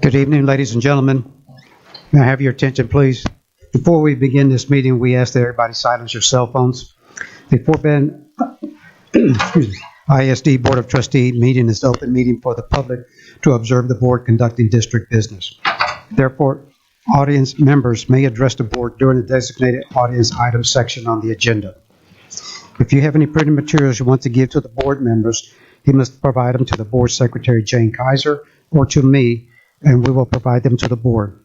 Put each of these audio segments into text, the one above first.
Good evening, ladies and gentlemen. May I have your attention, please? Before we begin this meeting, we ask that everybody silence your cell phones. The Fort Bend ISD Board of Trustee meeting is an open meeting for the public to observe the board conducting district business. Therefore, audience members may address the board during the designated audience item section on the agenda. If you have any printed materials you want to give to the board members, you must provide them to the board secretary, Jane Kaiser, or to me, and we will provide them to the board.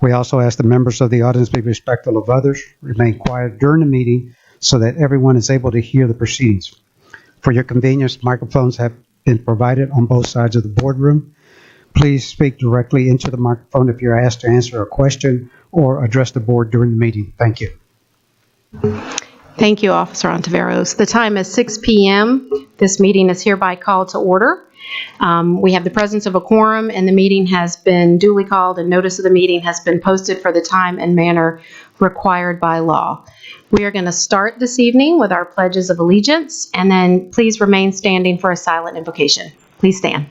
We also ask the members of the audience be respectful of others, remain quiet during the meeting so that everyone is able to hear the proceedings. For your convenience, microphones have been provided on both sides of the boardroom. Please speak directly into the microphone if you're asked to answer a question or address the board during the meeting. Thank you. Thank you, Officer Ontiveros. The time is 6 p.m. This meeting is hereby called to order. We have the presence of a quorum, and the meeting has been duly called, and notice of the meeting has been posted for the time and manner required by law. We are going to start this evening with our pledges of allegiance, and then please remain standing for a silent invocation. Please stand.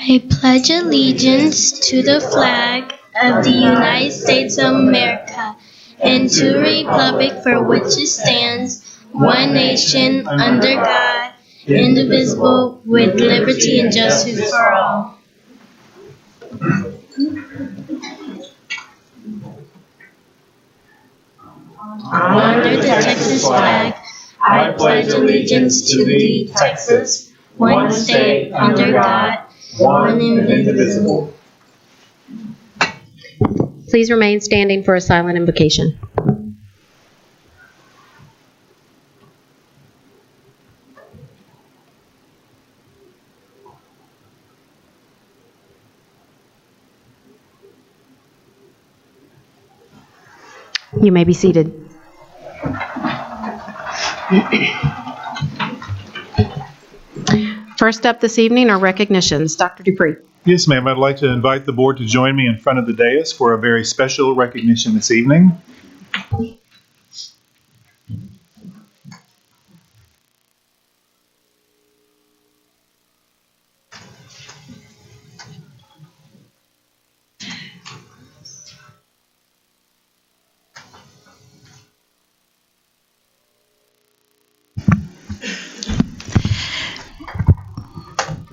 I pledge allegiance to the flag of the United States of America and to the republic for which it stands, one nation, under God, indivisible, with liberty and justice for all. Under the Texas flag, I pledge allegiance to thee, Texas, one state, under God, one indivisible. Please remain standing for a silent invocation. You may be seated. First up this evening are recognitions. Dr. Dupree. Yes, ma'am. I'd like to invite the board to join me in front of the dais for a very special recognition this evening.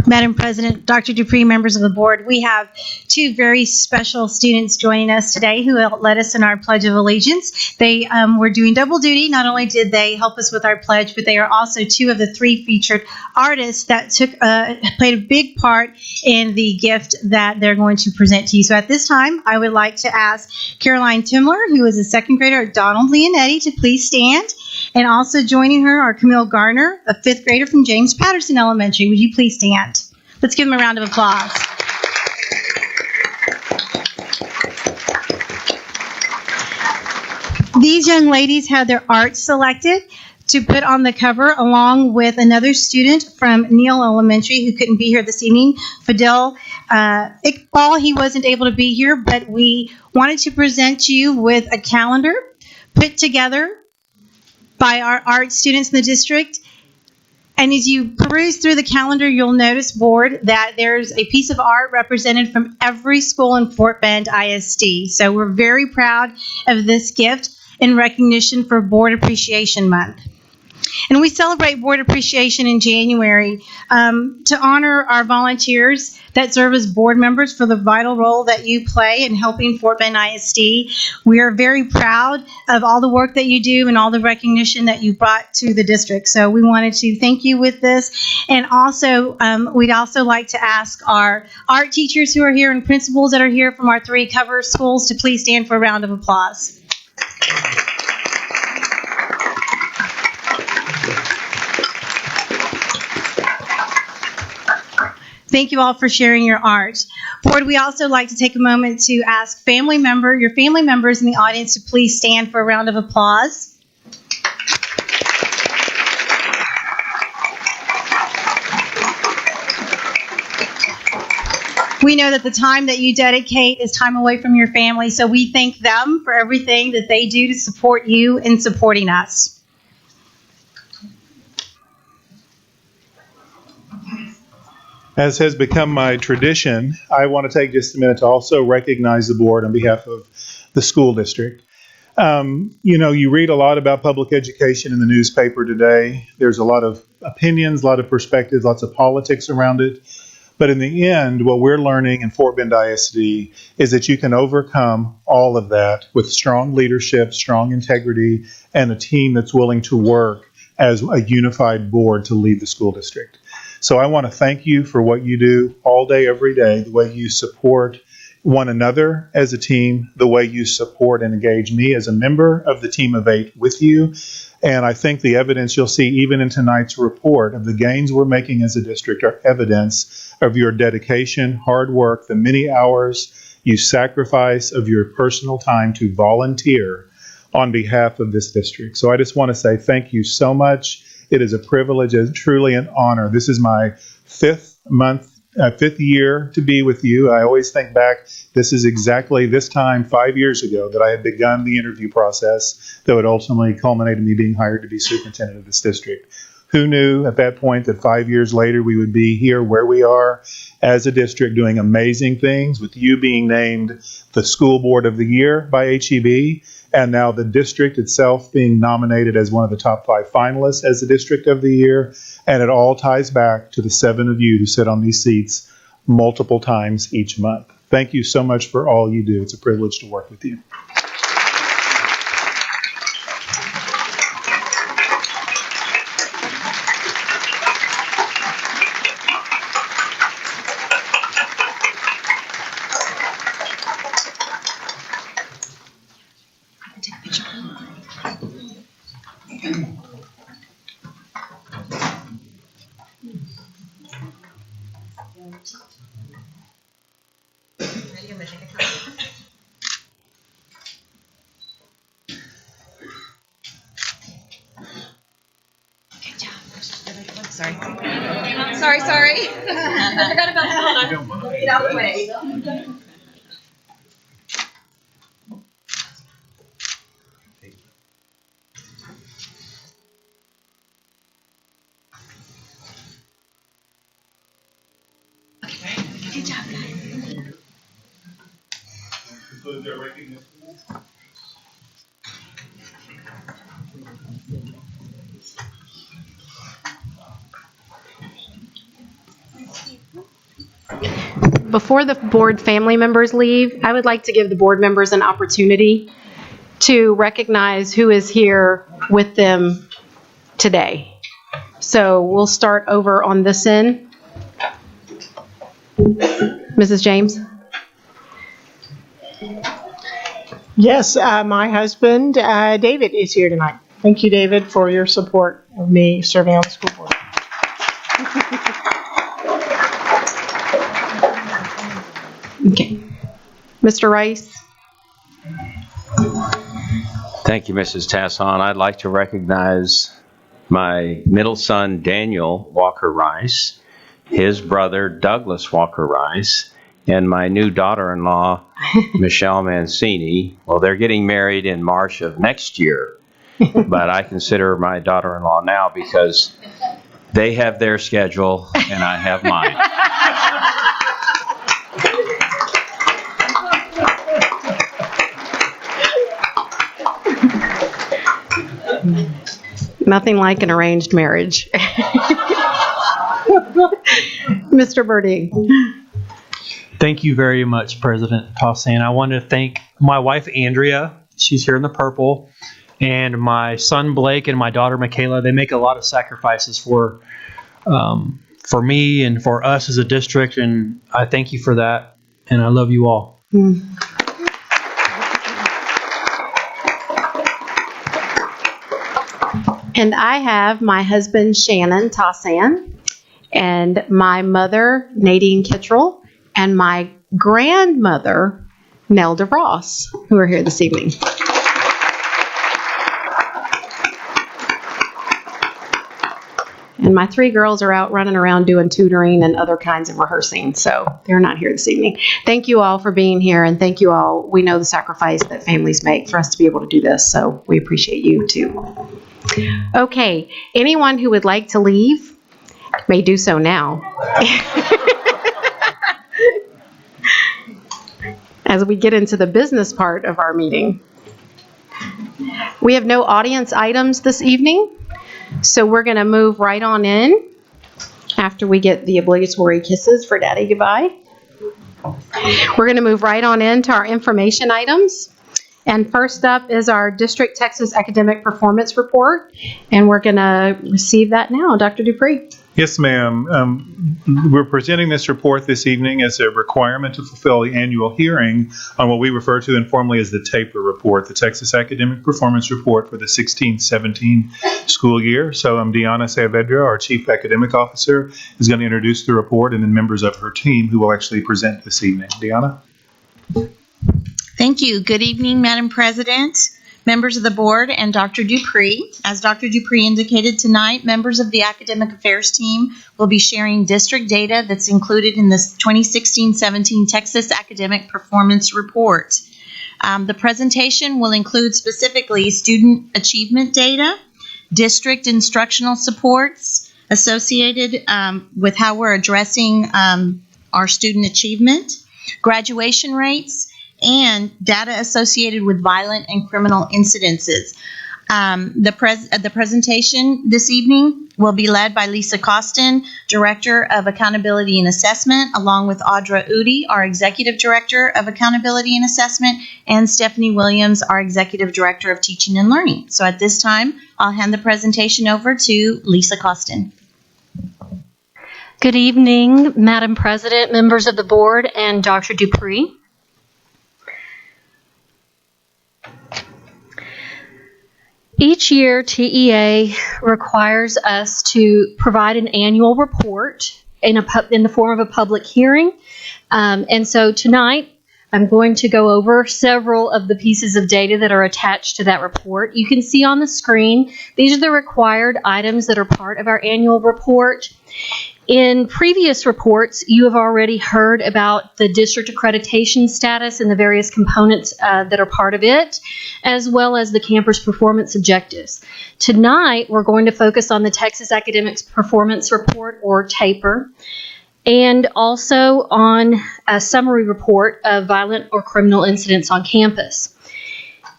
Madam President, Dr. Dupree, members of the board, we have two very special students joining us today who led us in our Pledge of Allegiance. They were doing double duty. Not only did they help us with our pledge, but they are also two of the three featured artists that played a big part in the gift that they're going to present to you. So at this time, I would like to ask Caroline Timler, who is a second grader at Donald Leonetti, to please stand. And also joining her are Camille Garner, a fifth grader from James Patterson Elementary. Would you please stand? Let's give them a round of applause. These young ladies had their art selected to put on the cover along with another student from Neal Elementary who couldn't be here this evening, Fidel Iqbal. He wasn't able to be here, but we wanted to present you with a calendar put together by our art students in the district. And as you peruse through the calendar, you'll notice, board, that there's a piece of art represented from every school in Fort Bend ISD. So we're very proud of this gift in recognition for Board Appreciation Month. And we celebrate Board Appreciation in January to honor our volunteers that serve as board members for the vital role that you play in helping Fort Bend ISD. We are very proud of all the work that you do and all the recognition that you brought to the district. So we wanted to thank you with this. And also, we'd also like to ask our art teachers who are here and principals that are here from our three cover schools to please stand for a round of applause. Thank you all for sharing your art. Board, we also like to take a moment to ask your family members in the audience to please stand for a round of applause. We know that the time that you dedicate is time away from your family, so we thank them for everything that they do to support you and supporting us. As has become my tradition, I want to take just a minute to also recognize the board on behalf of the school district. You read a lot about public education in the newspaper today. There's a lot of opinions, a lot of perspectives, lots of politics around it. But in the end, what we're learning in Fort Bend ISD is that you can overcome all of that with strong leadership, strong integrity, and a team that's willing to work as a unified board to lead the school district. So I want to thank you for what you do all day, every day, the way you support one another as a team, the way you support and engage me as a member of the team of 8 with you. And I think the evidence you'll see even in tonight's report of the gains we're making as a district are evidence of your dedication, hard work, the many hours you sacrifice of your personal time to volunteer on behalf of this district. So I just want to say thank you so much. It is a privilege and truly an honor. This is my fifth year to be with you. I always think back, this is exactly this time 5 years ago that I had begun the interview process that would ultimately culminate in me being hired to be superintendent of this district. Who knew at that point that 5 years later we would be here where we are as a district doing amazing things, with you being named the School Board of the Year by HEB, and now the district itself being nominated as one of the top 5 finalists as the District of the Year. And it all ties back to the 7 of you who sit on these seats multiple times each month. Thank you so much for all you do. It's a privilege to work with you. Sorry. I forgot about that. Hold on. Get out of the way. Good job, guys. Before the board family members leave, I would like to give the board members an opportunity to recognize who is here with them today. So we'll start over on this end. Mrs. James? Yes, my husband, David, is here tonight. Thank you, David, for your support of me serving on the school board. Okay. Mr. Rice? Thank you, Mrs. Tasson. I'd like to recognize my middle son, Daniel Walker Rice, his brother, Douglas Walker Rice, and my new daughter-in-law, Michelle Mancini. Well, they're getting married in March of next year, but I consider my daughter-in-law now because they have their schedule and I have mine. Nothing like an arranged marriage. Mr. Birdie? Thank you very much, President Tassan. I want to thank my wife, Andrea. She's here in the purple. And my son, Blake, and my daughter, Michaela. They make a lot of sacrifices for me and for us as a district. And I thank you for that. And I love you all. And I have my husband, Shannon Tassan, and my mother, Nadine Kittrell, and my grandmother, Nelda Ross, who are here this evening. And my 3 girls are out running around doing tutoring and other kinds of rehearsing, so they're not here this evening. Thank you all for being here, and thank you all. We know the sacrifice that families make for us to be able to do this, so we appreciate you too. Okay, anyone who would like to leave may do so now. As we get into the business part of our meeting. We have no audience items this evening, so we're going to move right on in after we get the obligatory kisses for Daddy goodbye. We're going to move right on into our information items. And first up is our District Texas Academic Performance Report, and we're going to receive that now. Dr. Dupree. Yes, ma'am. We're presenting this report this evening as a requirement to fulfill the annual hearing on what we refer to informally as the TAPER report, the Texas Academic Performance Report for the 16-17 school year. So Deanna Saavedra, our Chief Academic Officer, is going to introduce the report, and then members of her team who will actually present this evening. Deanna? Thank you. Good evening, Madam President, members of the board, and Dr. Dupree. As Dr. Dupree indicated tonight, members of the Academic Affairs team will be sharing district data that's included in this 2016-17 Texas Academic Performance Report. The presentation will include specifically student achievement data, district instructional supports associated with how we're addressing our student achievement, graduation rates, and data associated with violent and criminal incidences. The presentation this evening will be led by Lisa Costin, Director of Accountability and Assessment, along with Audra Udi, our Executive Director of Accountability and Assessment, and Stephanie Williams, our Executive Director of Teaching and Learning. So at this time, I'll hand the presentation over to Lisa Costin. Good evening, Madam President, members of the board, and Dr. Dupree. Each year, TEA requires us to provide an annual report in the form of a public hearing. And so tonight, I'm going to go over several of the pieces of data that are attached to that report. You can see on the screen, these are the required items that are part of our annual report. In previous reports, you have already heard about the district accreditation status and the various components that are part of it, as well as the campus performance objectives. Tonight, we're going to focus on the Texas Academic Performance Report, or TAPER, and also on a summary report of violent or criminal incidents on campus.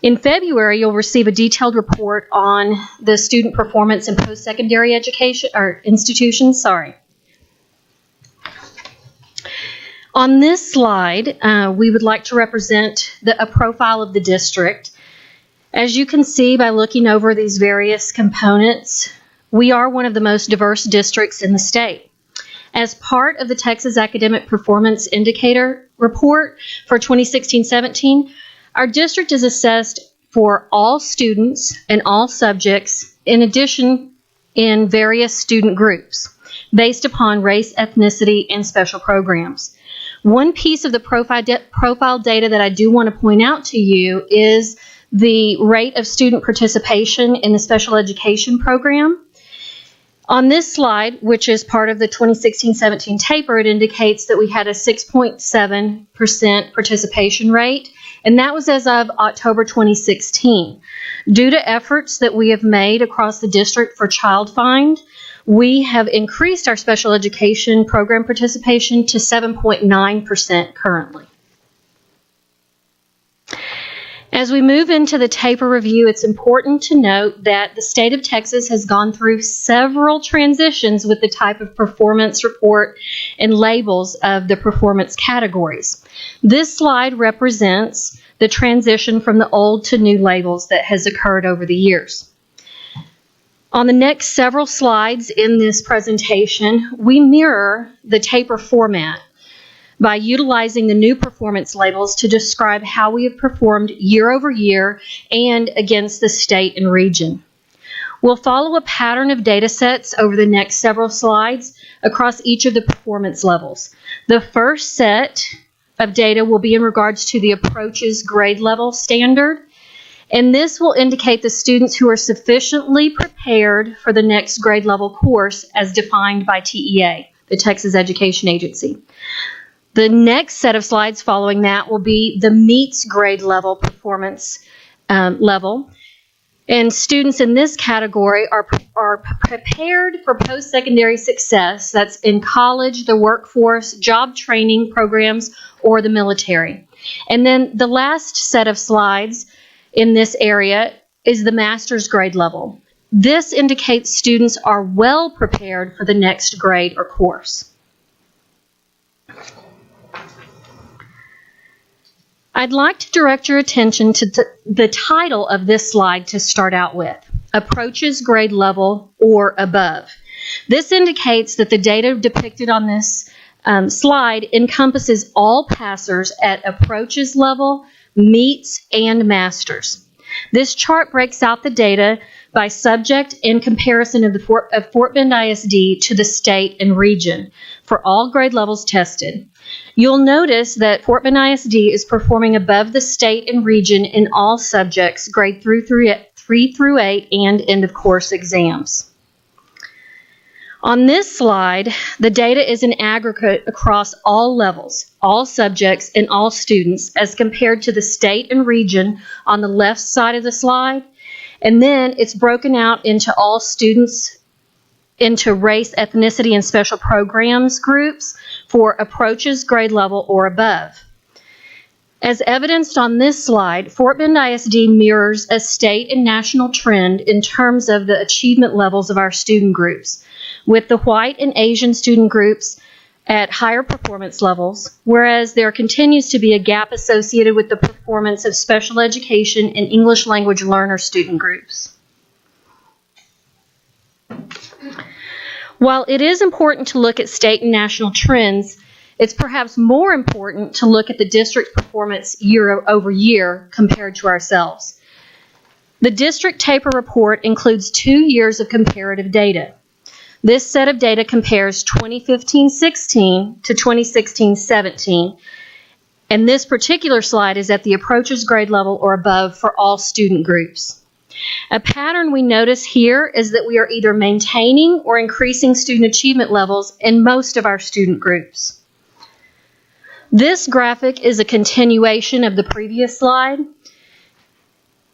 In February, you'll receive a detailed report on the student performance in post-secondary education, or institutions, On this slide, we would like to represent a profile of the district. As you can see by looking over these various components, we are one of the most diverse districts in the state. As part of the Texas Academic Performance Indicator Report for 2016-17, our district is assessed for all students and all subjects, in addition in various student groups, based upon race, ethnicity, and special programs. One piece of the profile data that I do want to point out to you is the rate of student participation in the special education program. On this slide, which is part of the 2016-17 TAPER, it indicates that we had a 6.7% participation rate, and that was as of October 2016. Due to efforts that we have made across the district for Child Find, we have increased our special education program participation to 7.9% currently. As we move into the TAPER review, it's important to note that the state of Texas has gone through several transitions with the type of performance report and labels of the performance categories. This slide represents the transition from the old to new labels that has occurred over the years. On the next several slides in this presentation, we mirror the TAPER format by utilizing the new performance labels to describe how we have performed year over year and against the state and region. We'll follow a pattern of data sets over the next several slides across each of the performance levels. The first set of data will be in regards to the approaches grade level standard, And this will indicate the students who are sufficiently prepared for the next grade level course as defined by TEA, the Texas Education Agency. The next set of slides following that will be the meets grade level performance level. And students in this category are prepared for post-secondary success. That's in college, the workforce, job training programs, or the military. And then the last set of slides in this area is the master's grade level. This indicates students are well prepared for the next grade or course. I'd like to direct your attention to the title of this slide to start out with, Approaches Grade Level or Above. This indicates that the data depicted on this slide encompasses all passers at approaches level, meets, and masters. This chart breaks out the data by subject in comparison of Fort Bend ISD to the state and region for all grade levels tested. You'll notice that Fort Bend ISD is performing above the state and region in all subjects, grade 3 through 8, and end of course exams. On this slide, the data is in aggregate across all levels, all subjects, and all students as compared to the state and region on the left side of the slide. And then it's broken out into all students into race, ethnicity, and special programs groups for approaches grade level or above. As evidenced on this slide, Fort Bend ISD mirrors a state and national trend in terms of the achievement levels of our student groups, with the white and Asian student groups at higher performance levels, whereas there continues to be a gap associated with the performance of special education and English language learner student groups. While it is important to look at state and national trends, it's perhaps more important to look at the district's performance year over year compared to ourselves. The district TAPER report includes 2 years of comparative data. This set of data compares 2015-16 to 2016-17, and this particular slide is at the approaches grade level or above for all student groups. A pattern we notice here is that we are either maintaining or increasing student achievement levels in most of our student groups. This graphic is a continuation of the previous slide,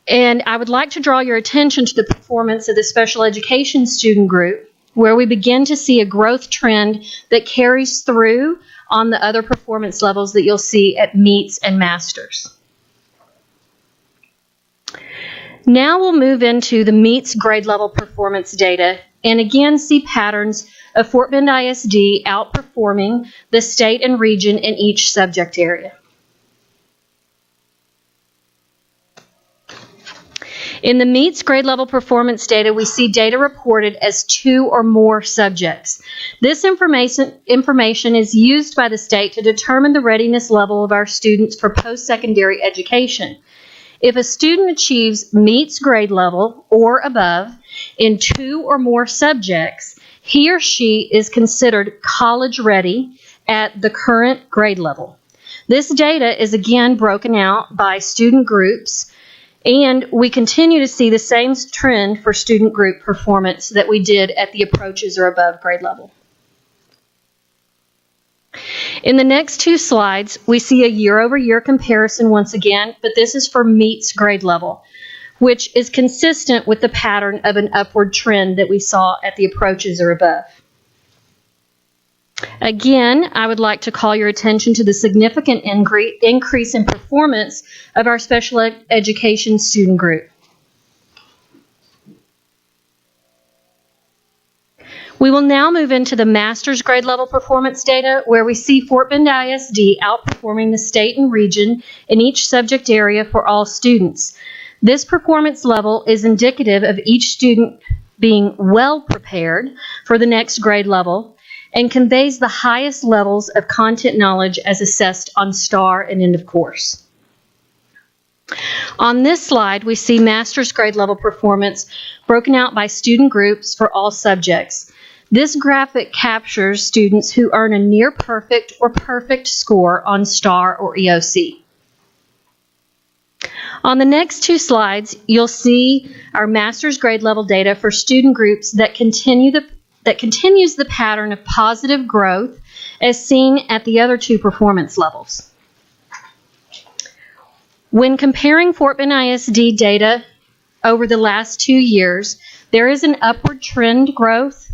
and I would like to draw your attention to the performance of the special education student group, where we begin to see a growth trend that carries through on the other performance levels that you'll see at meets and masters. Now we'll move into the meets grade level performance data and again see patterns of Fort Bend ISD outperforming the state and region in each subject area. In the meets grade level performance data, we see data reported as 2 or more subjects. This information is used by the state to determine the readiness level of our students for post-secondary education. If a student achieves meets grade level or above in 2 or more subjects, he or she is considered college ready at the current grade level. This data is again broken out by student groups, and we continue to see the same trend for student group performance that we did at the approaches or above grade level. In the next 2 slides, we see a year-over-year comparison once again, but this is for meets grade level, which is consistent with the pattern of an upward trend that we saw at the approaches or above. Again, I would like to call your attention to the significant increase in performance of our special education student group. We will now move into the master's grade level performance data, where we see Fort Bend ISD outperforming the state and region in each subject area for all students. This performance level is indicative of each student being well prepared for the next grade level and conveys the highest levels of content knowledge as assessed on STAR and end of course. On this slide, we see master's grade level performance broken out by student groups for all subjects. This graphic captures students who earn a near perfect or perfect score on STAR or EOC. On the next two slides, you'll see our master's grade level data for student groups that continues the pattern of positive growth as seen at the other two performance levels. When comparing Fort Bend ISD data over the last 2 years, there is an upward trend growth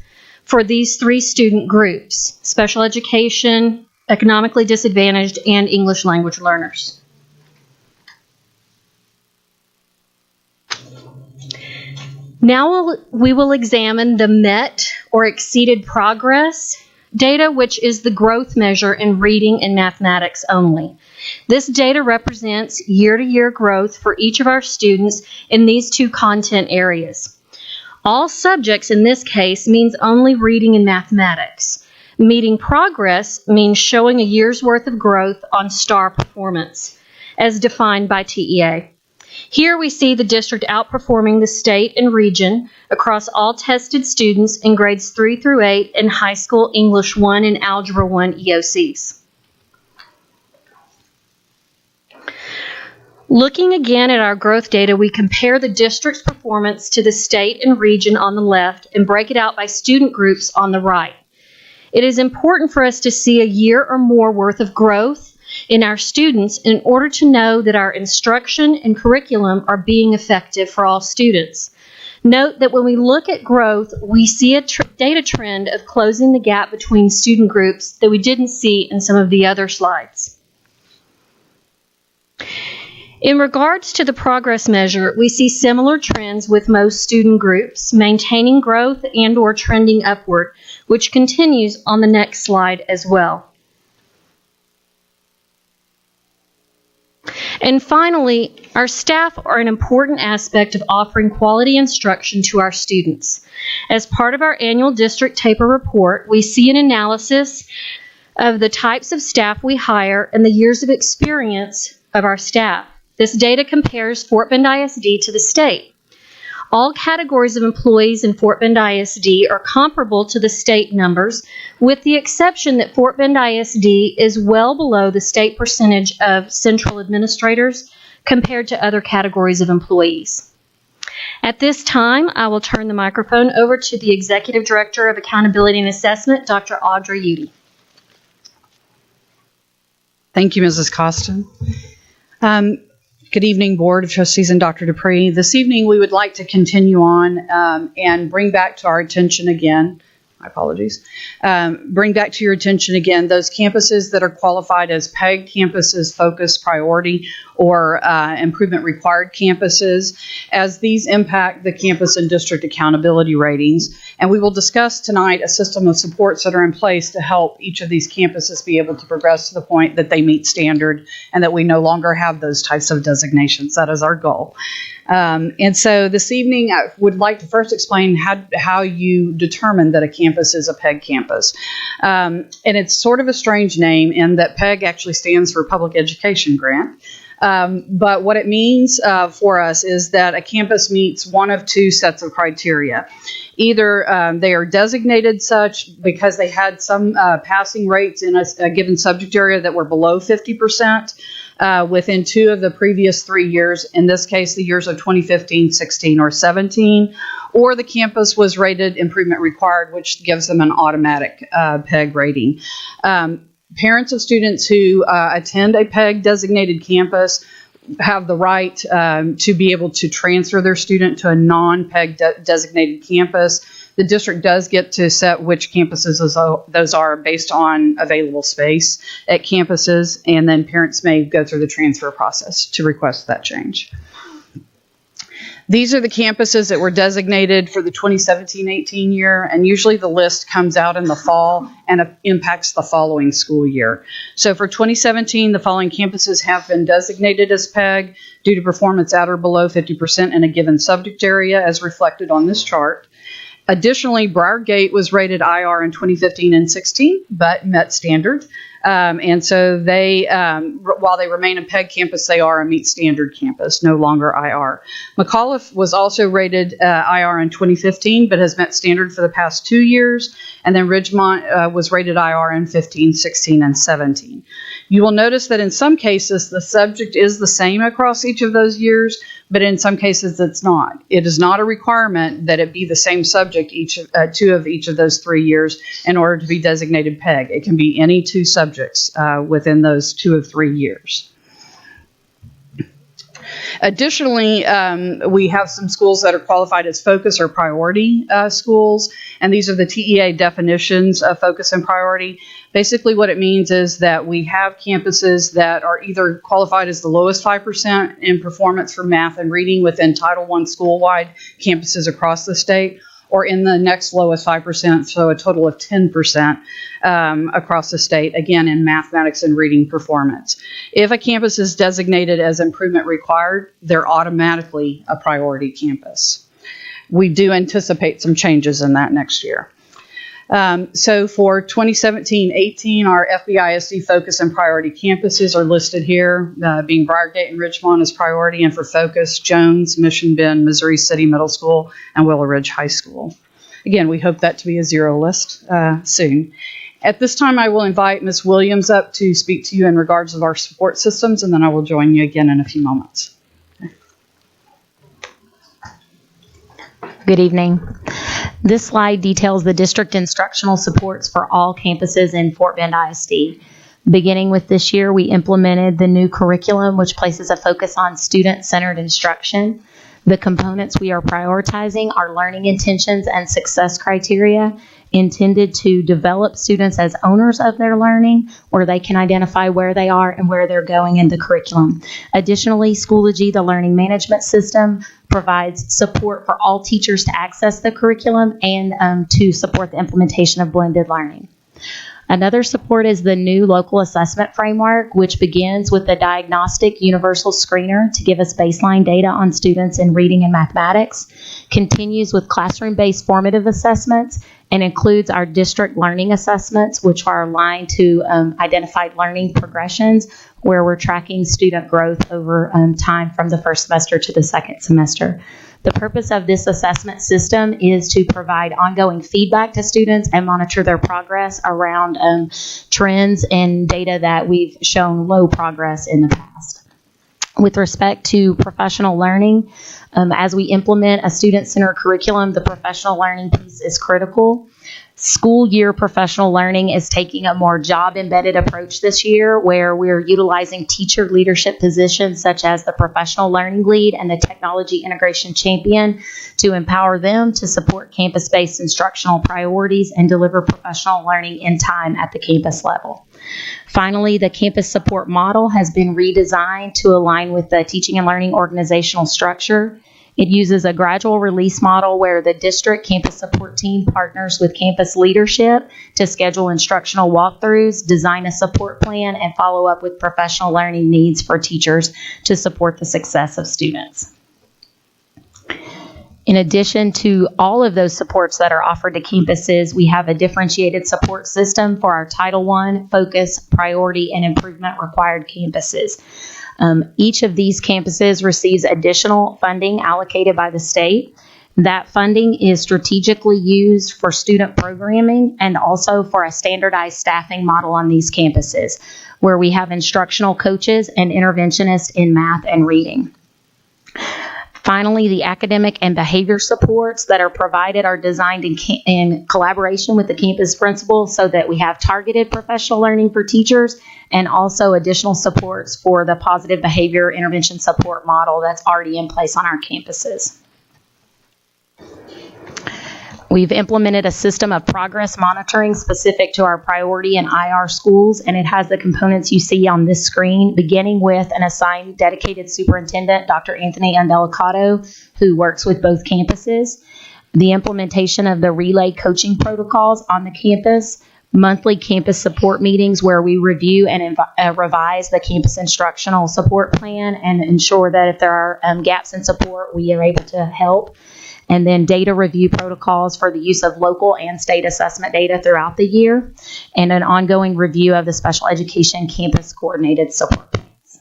for these three student groups: special education, economically disadvantaged, and English language learners. Now we will examine the met or exceeded progress data, which is the growth measure in reading and mathematics only. This data represents year-to-year growth for each of our students in these two content areas. All subjects in this case means only reading and mathematics. Meeting progress means showing a year's worth of growth on STAR performance, as defined by TEA. Here we see the district outperforming the state and region across all tested students in grades 3 through 8 in high school English 1 and Algebra 1 EOCs. Looking again at our growth data, we compare the district's performance to the state and region on the left and break it out by student groups on the right. It is important for us to see a year or more worth of growth in our students in order to know that our instruction and curriculum are being effective for all students. Note that when we look at growth, we see a data trend of closing the gap between student groups that we didn't see in some of the other slides. In regards to the progress measure, we see similar trends with most student groups, maintaining growth and/or trending upward, which continues on the next slide as well. And finally, our staff are an important aspect of offering quality instruction to our students. As part of our annual district TAPER report, we see an analysis of the types of staff we hire and the years of experience of our staff. This data compares Fort Bend ISD to the state. All categories of employees in Fort Bend ISD are comparable to the state numbers, with the exception that Fort Bend ISD is well below the state percentage of central administrators compared to other categories of employees. At this time, I will turn the microphone over to the Executive Director of Accountability and Assessment, Dr. Audra Udy. Thank you, Mrs. Costin. Good evening, Board of Trustees and Dr. Dupree. This evening, we would like to continue on and bring back to our attention again, my apologies, bring back to your attention again those campuses that are qualified as PEG campuses, focus, priority, or improvement required campuses, as these impact the campus and district accountability ratings. And we will discuss tonight a system of supports that are in place to help each of these campuses be able to progress to the point that they meet standard and that we no longer have those types of designations. That is our goal. And so this evening, I would like to first explain how you determine that a campus is a PEG campus. And it's sort of a strange name in that PEG actually stands for Public Education Grant. But what it means for us is that a campus meets one of two sets of criteria. Either they are designated such because they had some passing rates in a given subject area that were below 50%. Within 2 of the previous 3 years, in this case, the years of 2015, 16, or 17, or the campus was rated improvement required, which gives them an automatic PEG rating. Parents of students who attend a PEG designated campus have the right to be able to transfer their student to a non-PEG designated campus. The district does get to set which campuses those are based on available space at campuses, and then parents may go through the transfer process to request that change. These are the campuses that were designated for the 2017-18 year, and usually the list comes out in the fall and impacts the following school year. So for 2017, the following campuses have been designated as PEG due to performance at or below 50% in a given subject area, as reflected on this chart. Additionally, Briargate was rated IR in 2015 and 16, but met standard. And so they, while they remain a PEG campus, they are a meet standard campus, no longer IR. McAuliffe was also rated IR in 2015, but has met standard for the past 2 years. And then Ridgemont was rated IR in 15, 16, and 17. You will notice that in some cases, the subject is the same across each of those years, but in some cases it's not. It is not a requirement that it be the same subject two of each of those 3 years in order to be designated PEG. It can be any 2 subjects within those 2 of 3 years. Additionally, we have some schools that are qualified as focus or priority schools, and these are the TEA definitions of focus and priority. Basically, what it means is that we have campuses that are either qualified as the lowest 5% in performance for math and reading within Title I school-wide campuses across the state, or in the next lowest 5%, so a total of 10% across the state, again, in mathematics and reading performance. If a campus is designated as improvement required, they're automatically a priority campus. We do anticipate some changes in that next year. So for 2017-18, our FBISD focus and priority campuses are listed here, being Briargate and Ridgemont as priority, and for focus, Jones, Mission Bend, Missouri City Middle School, and Willow Ridge High School. Again, we hope that to be a 0 list soon. At this time, I will invite Ms. Williams up to speak to you in regards of our support systems, and then I will join you again in a few moments. Good evening. This slide details the district instructional supports for all campuses in Fort Bend ISD. Beginning with this year, we implemented the new curriculum, which places a focus on student-centered instruction. The components we are prioritizing are learning intentions and success criteria intended to develop students as owners of their learning, where they can identify where they are and where they're going in the curriculum. Additionally, Schoology, the learning management system, provides support for all teachers to access the curriculum and to support the implementation of blended learning. Another support is the new local assessment framework, which begins with the diagnostic universal screener to give us baseline data on students in reading and mathematics, continues with classroom-based formative assessments, and includes our district learning assessments, which are aligned to identified learning progressions, where we're tracking student growth over time from the first semester to the second semester. The purpose of this assessment system is to provide ongoing feedback to students and monitor their progress around trends and data that we've shown low progress in the past. With respect to professional learning, as we implement a student-centered curriculum, the professional learning piece is critical. School year professional learning is taking a more job-embedded approach this year, where we're utilizing teacher leadership positions such as the professional learning lead and the technology integration champion to empower them to support campus-based instructional priorities and deliver professional learning in time at the campus level. Finally, the campus support model has been redesigned to align with the teaching and learning organizational structure. It uses a gradual release model where the district campus support team partners with campus leadership to schedule instructional walkthroughs, design a support plan, and follow up with professional learning needs for teachers to support the success of students. In addition to all of those supports that are offered to campuses, we have a differentiated support system for our Title I, focus, priority, and improvement required campuses. Each of these campuses receives additional funding allocated by the state. That funding is strategically used for student programming and also for a standardized staffing model on these campuses, where we have instructional coaches and interventionists in math and reading. Finally, the academic and behavior supports that are provided are designed in collaboration with the campus principal so that we have targeted professional learning for teachers and also additional supports for the positive behavior intervention support model that's already in place on our campuses. We've implemented a system of progress monitoring specific to our priority and IR schools, and it has the components you see on this screen, beginning with an assigned dedicated superintendent, Dr. Anthony Andelicato, who works with both campuses, the implementation of the relay coaching protocols on the campus, monthly campus support meetings where we review and revise the campus instructional support plan and ensure that if there are gaps in support, we are able to help. and then data review protocols for the use of local and state assessment data throughout the year, and an ongoing review of the special education campus coordinated support plans.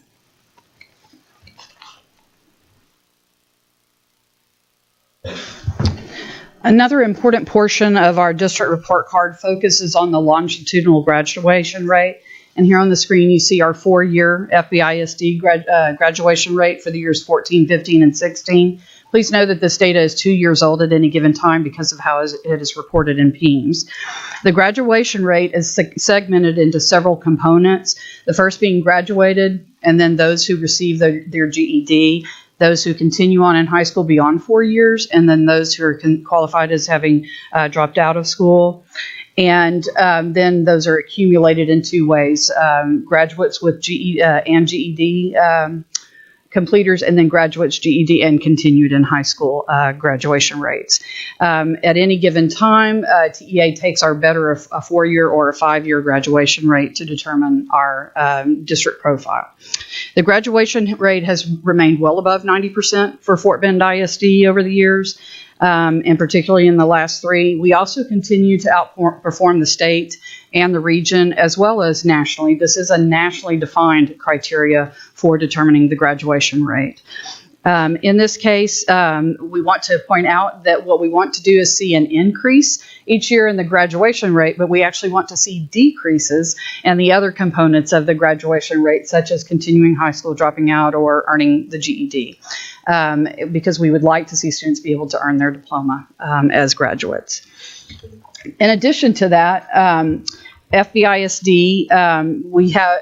Another important portion of our district report card focuses on the longitudinal graduation rate. And here on the screen, you see our 4-year FBISD graduation rate for the years 14, 15, and 16. Please know that this data is 2 years old at any given time because of how it is reported in PEIMS. The graduation rate is segmented into several components, the first being graduated, and then those who receive their GED, those who continue on in high school beyond 4 years, and then those who are qualified as having dropped out of school. And then those are accumulated in 2 ways, graduates with GED completers, and then graduates GED and continued in high school graduation rates. At any given time, TEA takes our better a 4-year or a 5-year graduation rate to determine our district profile. The graduation rate has remained well above 90% for Fort Bend ISD over the years, and particularly in the last 3. We also continue to outperform the state and the region as well as nationally. This is a nationally defined criteria for determining the graduation rate. In this case, we want to point out that what we want to do is see an increase each year in the graduation rate, but we actually want to see decreases in the other components of the graduation rate, such as continuing high school, dropping out, or earning the GED, because we would like to see students be able to earn their diploma as graduates. In addition to that, FBISD, we have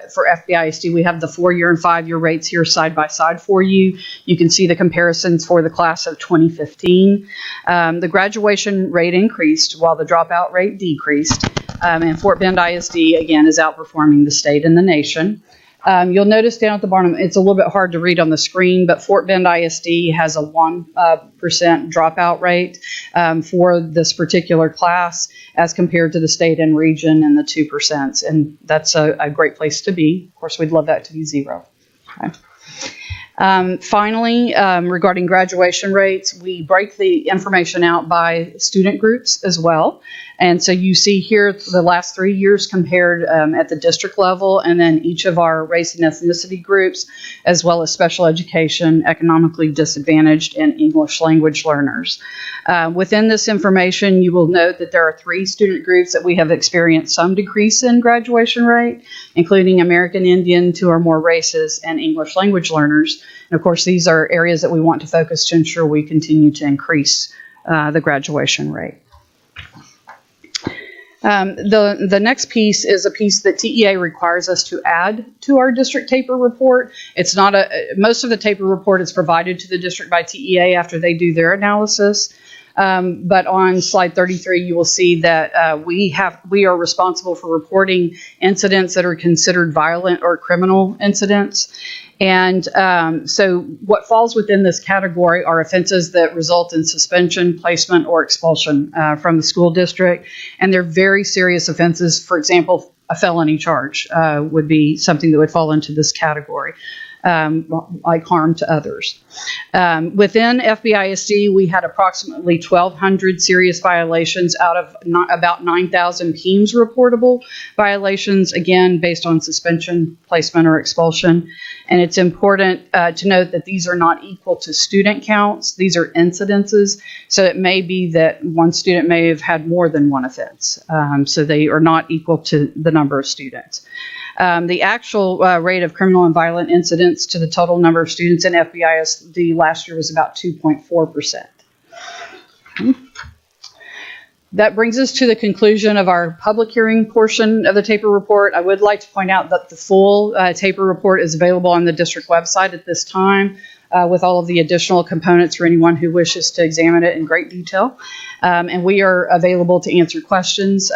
the 4-year and 5-year rates here side by side for you. You can see the comparisons for the class of 2015. The graduation rate increased while the dropout rate decreased, and Fort Bend ISD again is outperforming the state and the nation. You'll notice down at the bottom, it's a little bit hard to read on the screen, but Fort Bend ISD has a 1% dropout rate for this particular class as compared to the state and region in the 2%. And that's a great place to be. Of course, we'd love that to be 0. Okay. Finally, regarding graduation rates, we break the information out by student groups as well. And so you see here the last 3 years compared at the district level, and then each of our race and ethnicity groups, as well as special education, economically disadvantaged, and English language learners. Within this information, you will note that there are 3 student groups that we have experienced some decrease in graduation rate, including American Indian, 2 or more races, and English language learners. And of course, these are areas that we want to focus to ensure we continue to increase the graduation rate. The next piece is a piece that TEA requires us to add to our district TAPER report. It's not most of the TAPER report is provided to the district by TEA after they do their analysis. But on slide 33, you will see that we are responsible for reporting incidents that are considered violent or criminal incidents. And so what falls within this category are offenses that result in suspension, placement, or expulsion from the school district. And they're very serious offenses. For example, a felony charge would be something that would fall into this category. Like harm to others. Within FBISD, we had approximately 1,200 serious violations out of about 9,000 PEIMS reportable violations, again, based on suspension, placement, or expulsion. And it's important to note that these are not equal to student counts. These are incidences. So it may be that one student may have had more than one offense. So they are not equal to the number of students. The actual rate of criminal and violent incidents to the total number of students in FBISD last year was about 2.4%. That brings us to the conclusion of our public hearing portion of the TAPER report. I would like to point out that the full TAPER report is available on the district website at this time with all of the additional components for anyone who wishes to examine it in great detail. And we are available to answer questions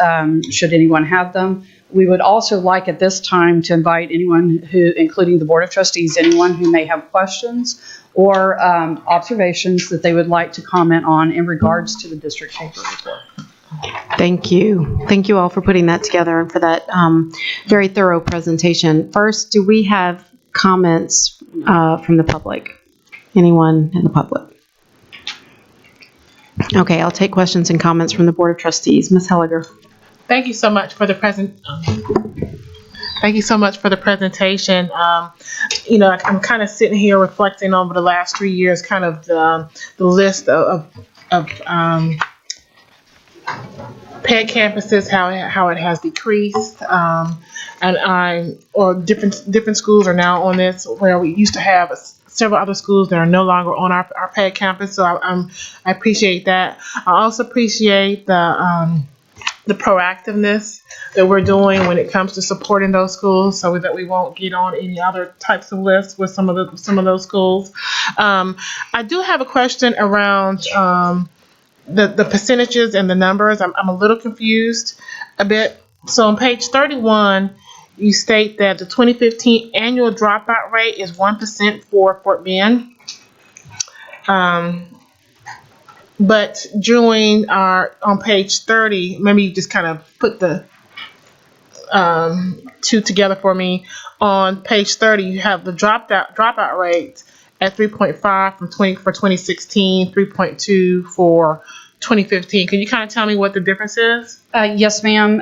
should anyone have them. We would also like at this time to invite anyone who, including the Board of Trustees, anyone who may have questions or observations that they would like to comment on in regards to the district TAPER report. Thank you. Thank you all for putting that together and for that very thorough presentation. First, do we have comments from the public? Anyone in the public? Okay, I'll take questions and comments from the Board of Trustees. Ms. Helliger. Thank you so much for the Thank you so much for the presentation. I'm kind of sitting here reflecting over the last 3 years, kind of the list of PED campuses, how it has decreased, or different schools are now on this, where we used to have several other schools that are no longer on our PED campus. So I appreciate that. I also appreciate the proactiveness that we're doing when it comes to supporting those schools, so that we won't get on any other types of lists with some of those schools. I do have a question around the percentages and the numbers. I'm a little confused a bit. So on page 31, you state that the 2015 annual dropout rate is 1% for Fort Bend. But on page 30, maybe you just kind of put the two together for me. On page 30, you have the dropout rate at 3.5 for 2016, 3.2 for 2015. Can you kind of tell me what the difference is? Yes, ma'am.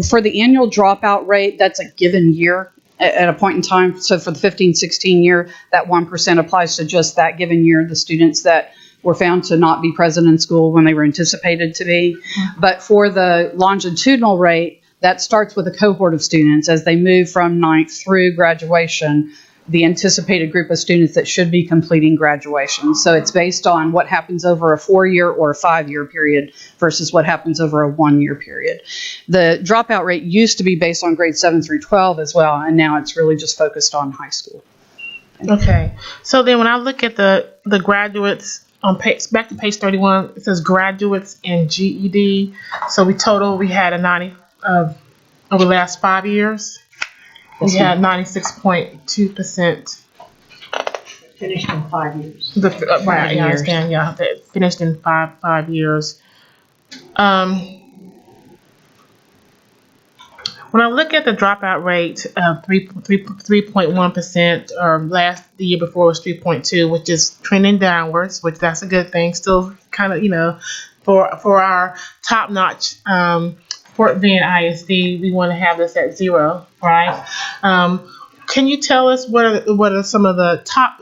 For the annual dropout rate, that's a given year at a point in time. So for the 15-16 year, that 1% applies to just that given year, the students that were found to not be present in school when they were anticipated to be. But for the longitudinal rate, that starts with a cohort of students as they move from 9th through graduation, the anticipated group of students that should be completing graduation. So it's based on what happens over a 4-year or a 5-year period versus what happens over a 1-year period. The dropout rate used to be based on grades 7 through 12 as well, and now it's really just focused on high school. Okay. So then when I look at the graduates on back to page 31, it says graduates in GED. So we had a 90 over the last 5 years. We had 96.2%. Finished in 5 years. Right, I understand. Yeah, that finished in five years. When I look at the dropout rate of 3.1%, or the year before was 3.2, which is trending downwards, which that's a good thing. Still kind of, for our top-notch Fort Bend ISD, we want to have this at 0, right? Can you tell us what are some of the top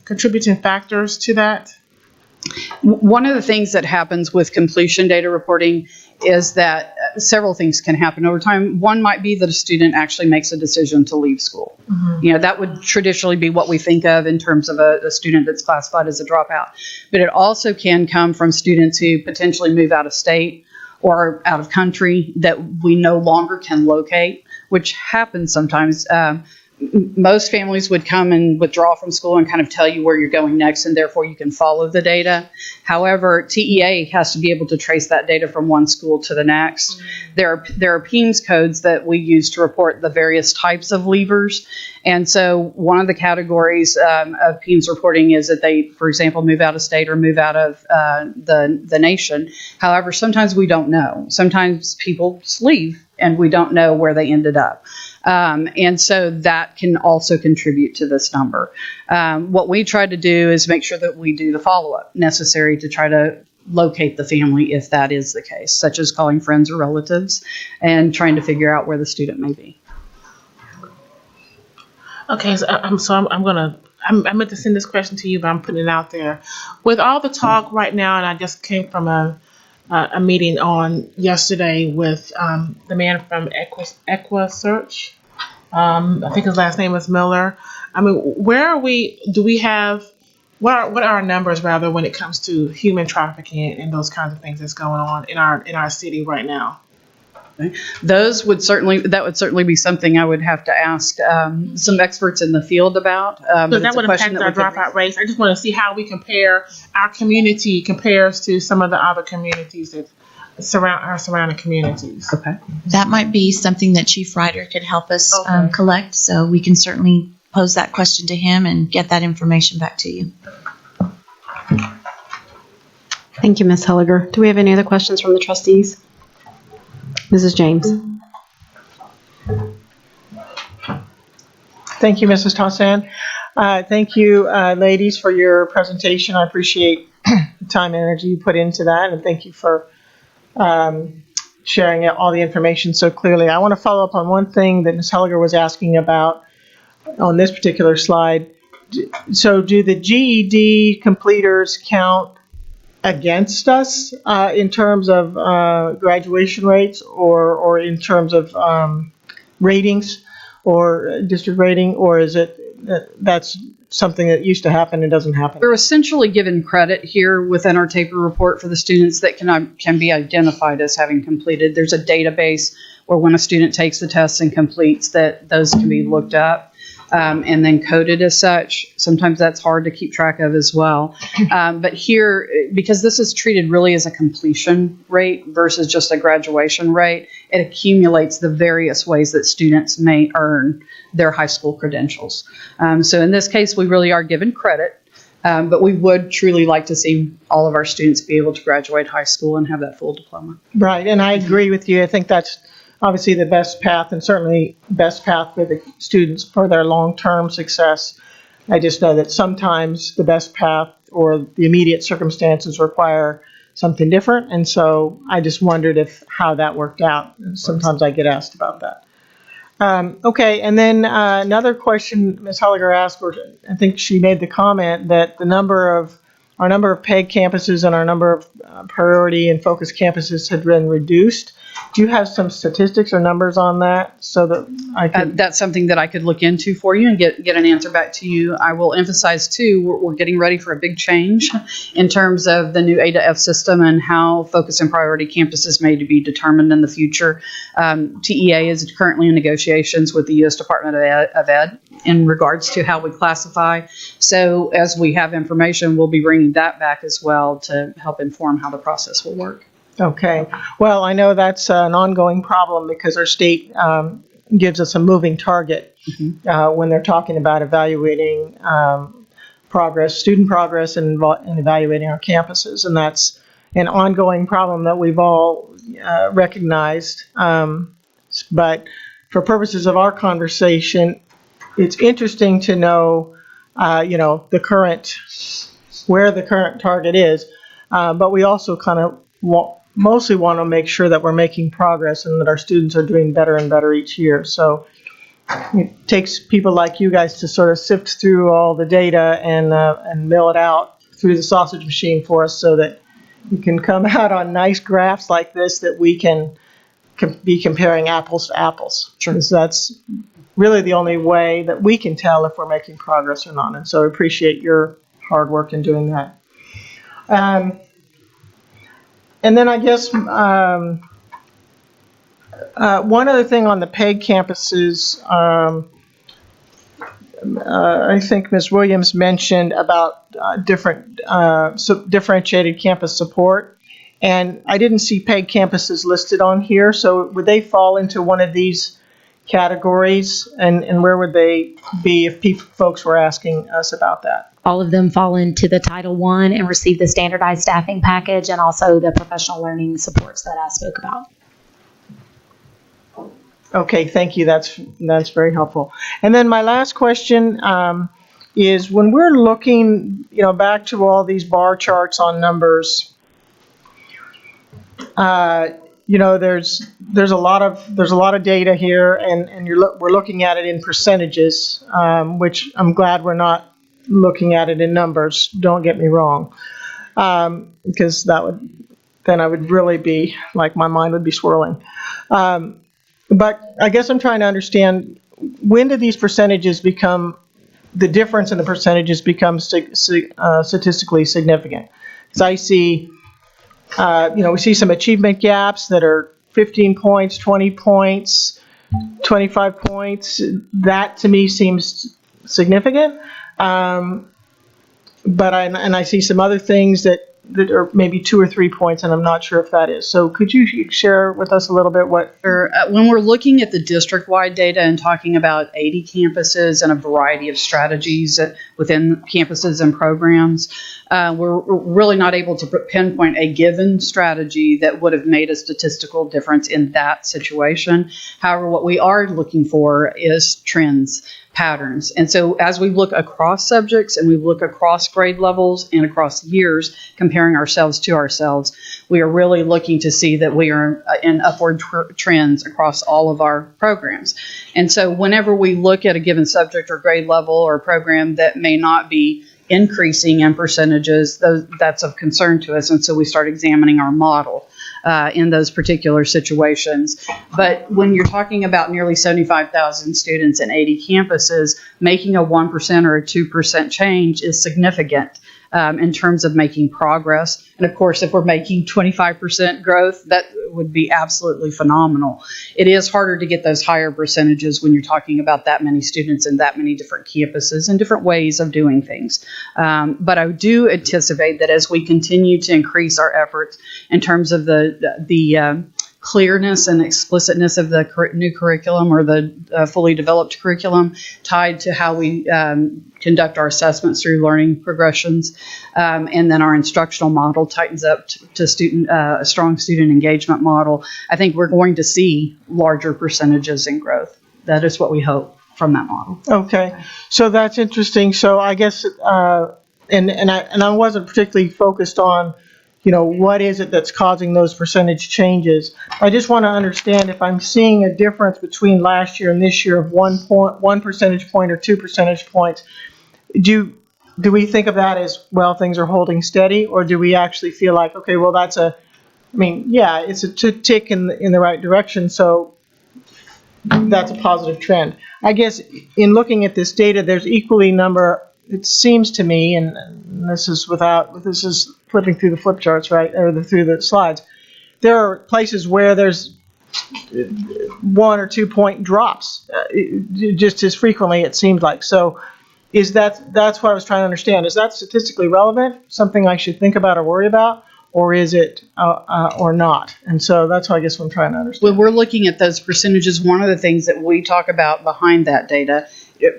contributing factors to that? One of the things that happens with completion data reporting is that several things can happen over time. One might be that a student actually makes a decision to leave school. Mm-hmm. That would traditionally be what we think of in terms of a student that's classified as a dropout. But it also can come from students who potentially move out of state or out of country that we no longer can locate, which happens sometimes. Most families would come and withdraw from school and kind of tell you where you're going next, and therefore you can follow the data. However, TEA has to be able to trace that data from one school to the next. Mm-hmm. There are PEIMS codes that we use to report the various types of leavers. And so one of the categories of PEIMS reporting is that they, for example, move out of state or move out of the nation. However, sometimes we don't know. Sometimes people just leave and we don't know where they ended up. And so that can also contribute to this number. What we try to do is make sure that we do the follow-up necessary to try to locate the family if that is the case, such as calling friends or relatives and trying to figure out where the student may be. Okay, so I meant to send this question to you, but I'm putting it out there. With all the talk right now, and I just came from a meeting on yesterday with the man from EquiSearch. I think his last name was Miller. I mean, what are our numbers rather when it comes to human trafficking and those kinds of things that's going on in our city right now? That would certainly be something I would have to ask some experts in the field about. So that would impact our dropout rates. I just want to see how we compare, our community compares to some of the other communities that surround our surrounding communities. Okay. That might be something that Chief Ryder could help us collect. So we can certainly pose that question to him and get that information back to you. Thank you, Ms. Helliger. Do we have any other questions from the trustees? Mrs. James. Thank you, Mrs. Tossan. Thank you, ladies, for your presentation. I appreciate time and energy you put into that, and thank you for sharing all the information so clearly. I want to follow up on one thing that Ms. Helliger was asking about on this particular slide. So do the GED completers count against us in terms of graduation rates or in terms of ratings or district rating, or is it that's something that used to happen and doesn't happen? We're essentially given credit here within our TAPER report for the students that can be identified as having completed. There's a database where when a student takes the test and completes, that those can be looked up and then coded as such. Sometimes that's hard to keep track of as well. But here, because this is treated really as a completion rate versus just a graduation rate, it accumulates the various ways that students may earn their high school credentials. So in this case, we really are given credit, but we would truly like to see all of our students be able to graduate high school and have that full diploma. Right, and I agree with you. I think that's obviously the best path, and certainly best path for the students for their long-term success. I just know that sometimes the best path or the immediate circumstances require something different, and so I just wondered how that worked out. Sometimes I get asked about that. Okay, and then another question Ms. Holliger asked, or I think she made the comment that our number of PEG campuses and our number of priority and focus campuses had been reduced. Do you have some statistics or numbers on that so that I could? That's something that I could look into for you and get an answer back to you. I will emphasize too, we're getting ready for a big change in terms of the new A to F system and how focus and priority campuses may be determined in the future. TEA is currently in negotiations with the U.S. Department of Ed in regards to how we classify. So as we have information, we'll be bringing that back as well to help inform how the process will work. Okay. Well, I know that's an ongoing problem because our state gives us a moving target when they're talking about evaluating progress, student progress, and evaluating our campuses. And that's an ongoing problem that we've all recognized. But for purposes of our conversation, it's interesting to know, the current, where the current target is. But we also kind of mostly want to make sure that we're making progress and that our students are doing better and better each year. So it takes people like you guys to sort of sift through all the data and mill it out through the sausage machine for us so that we can come out on nice graphs like this that we can be comparing apples to apples. Sure. Because that's really the only way that we can tell if we're making progress or not. And so I appreciate your hard work in doing that. And then I guess one other thing on the PEG campuses, I think Ms. Williams mentioned about differentiated campus support, and I didn't see PEG campuses listed on here, so would they fall into one of these categories, and where would they be if folks were asking us about that? All of them fall into the Title I and receive the standardized staffing package and also the professional learning supports that I spoke about. Okay, thank you. That's very helpful. And then my last question is when we're looking, back to all these bar charts on numbers, there's a lot of data here, and we're looking at it in percentages, which I'm glad we're not looking at it in numbers. Don't get me wrong, because then I would really be like my mind would be swirling. But I guess I'm trying to understand, when do these percentages become, the difference in the percentages becomes statistically significant? Because I see, we see some achievement gaps that are 15 points, 20 points, 25 points. That to me seems significant. But I see some other things that are maybe 2 or 3 points, and I'm not sure if that is. So could you share with us a little bit what? When we're looking at the district-wide data and talking about 80 campuses and a variety of strategies within campuses and programs, we're really not able to pinpoint a given strategy that would have made a statistical difference in that situation. However, what we are looking for is trends, patterns. And so as we look across subjects and we look across grade levels and across years, comparing ourselves to ourselves, we are really looking to see that we are in upward trends across all of our programs. And so whenever we look at a given subject or grade level or program that may not be increasing in percentages, that's of concern to us. And so we start examining our model in those particular situations. But when you're talking about nearly 75,000 students and 80 campuses, making a 1% or a 2% change is significant in terms of making progress. And of course, if we're making 25% growth, that would be absolutely phenomenal. It is harder to get those higher percentages when you're talking about that many students and that many different campuses and different ways of doing things. But I do anticipate that as we continue to increase our efforts in terms of the clearness and explicitness of the new curriculum or the fully developed curriculum tied to how we conduct our assessments through learning progressions, and then our instructional model tightens up to a strong student engagement model. I think we're going to see larger percentages in growth. That is what we hope from that model. Okay, so that's interesting. So I guess, and I wasn't particularly focused on, what is it that's causing those percentage changes. I just want to understand if I'm seeing a difference between last year and this year of 1 percentage point or 2 percentage points. Do we think of that as, well, things are holding steady, or do we actually feel like, okay, well, it's a tick in the right direction, so that's a positive trend. I guess in looking at this data, there's equally number, it seems to me, and this is flipping through the flip charts, right, or through the slides. There are places where there's 1 or 2 point drops, just as frequently, it seems like. So that's what I was trying to understand. Is that statistically relevant, something I should think about or worry about, or is it or not? And so that's what I guess I'm trying to understand. When we're looking at those percentages, one of the things that we talk about behind that data,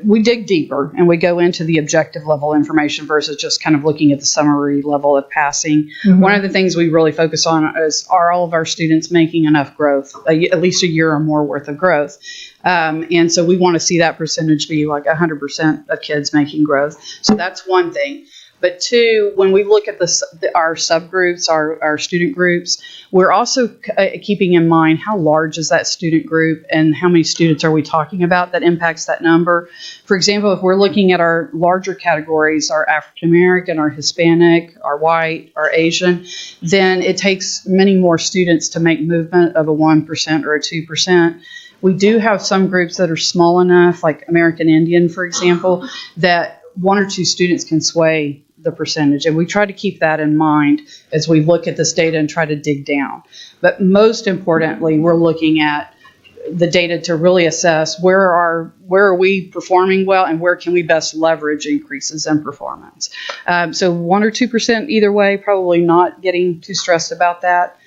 we dig deeper and we go into the objective level information versus just kind of looking at the summary level of passing. Mm-hmm. One of the things we really focus on is, are all of our students making enough growth, at least a year or more worth of growth? And so we want to see that percentage be like 100% of kids making growth. So that's one thing. But two, when we look at our subgroups, our student groups, we're also keeping in mind how large is that student group and how many students are we talking about that impacts that number. For example, if we're looking at our larger categories, our African American, our Hispanic, our white, our Asian, then it takes many more students to make movement of a 1% or a 2%. We do have some groups that are small enough, like American Indian, for example, that 1 or 2 students can sway the percentage. And we try to keep that in mind as we look at this data and try to dig down. But most importantly, we're looking at the data to really assess where are we performing well and where can we best leverage increases in performance. So 1 or 2% either way, probably not getting too stressed about that.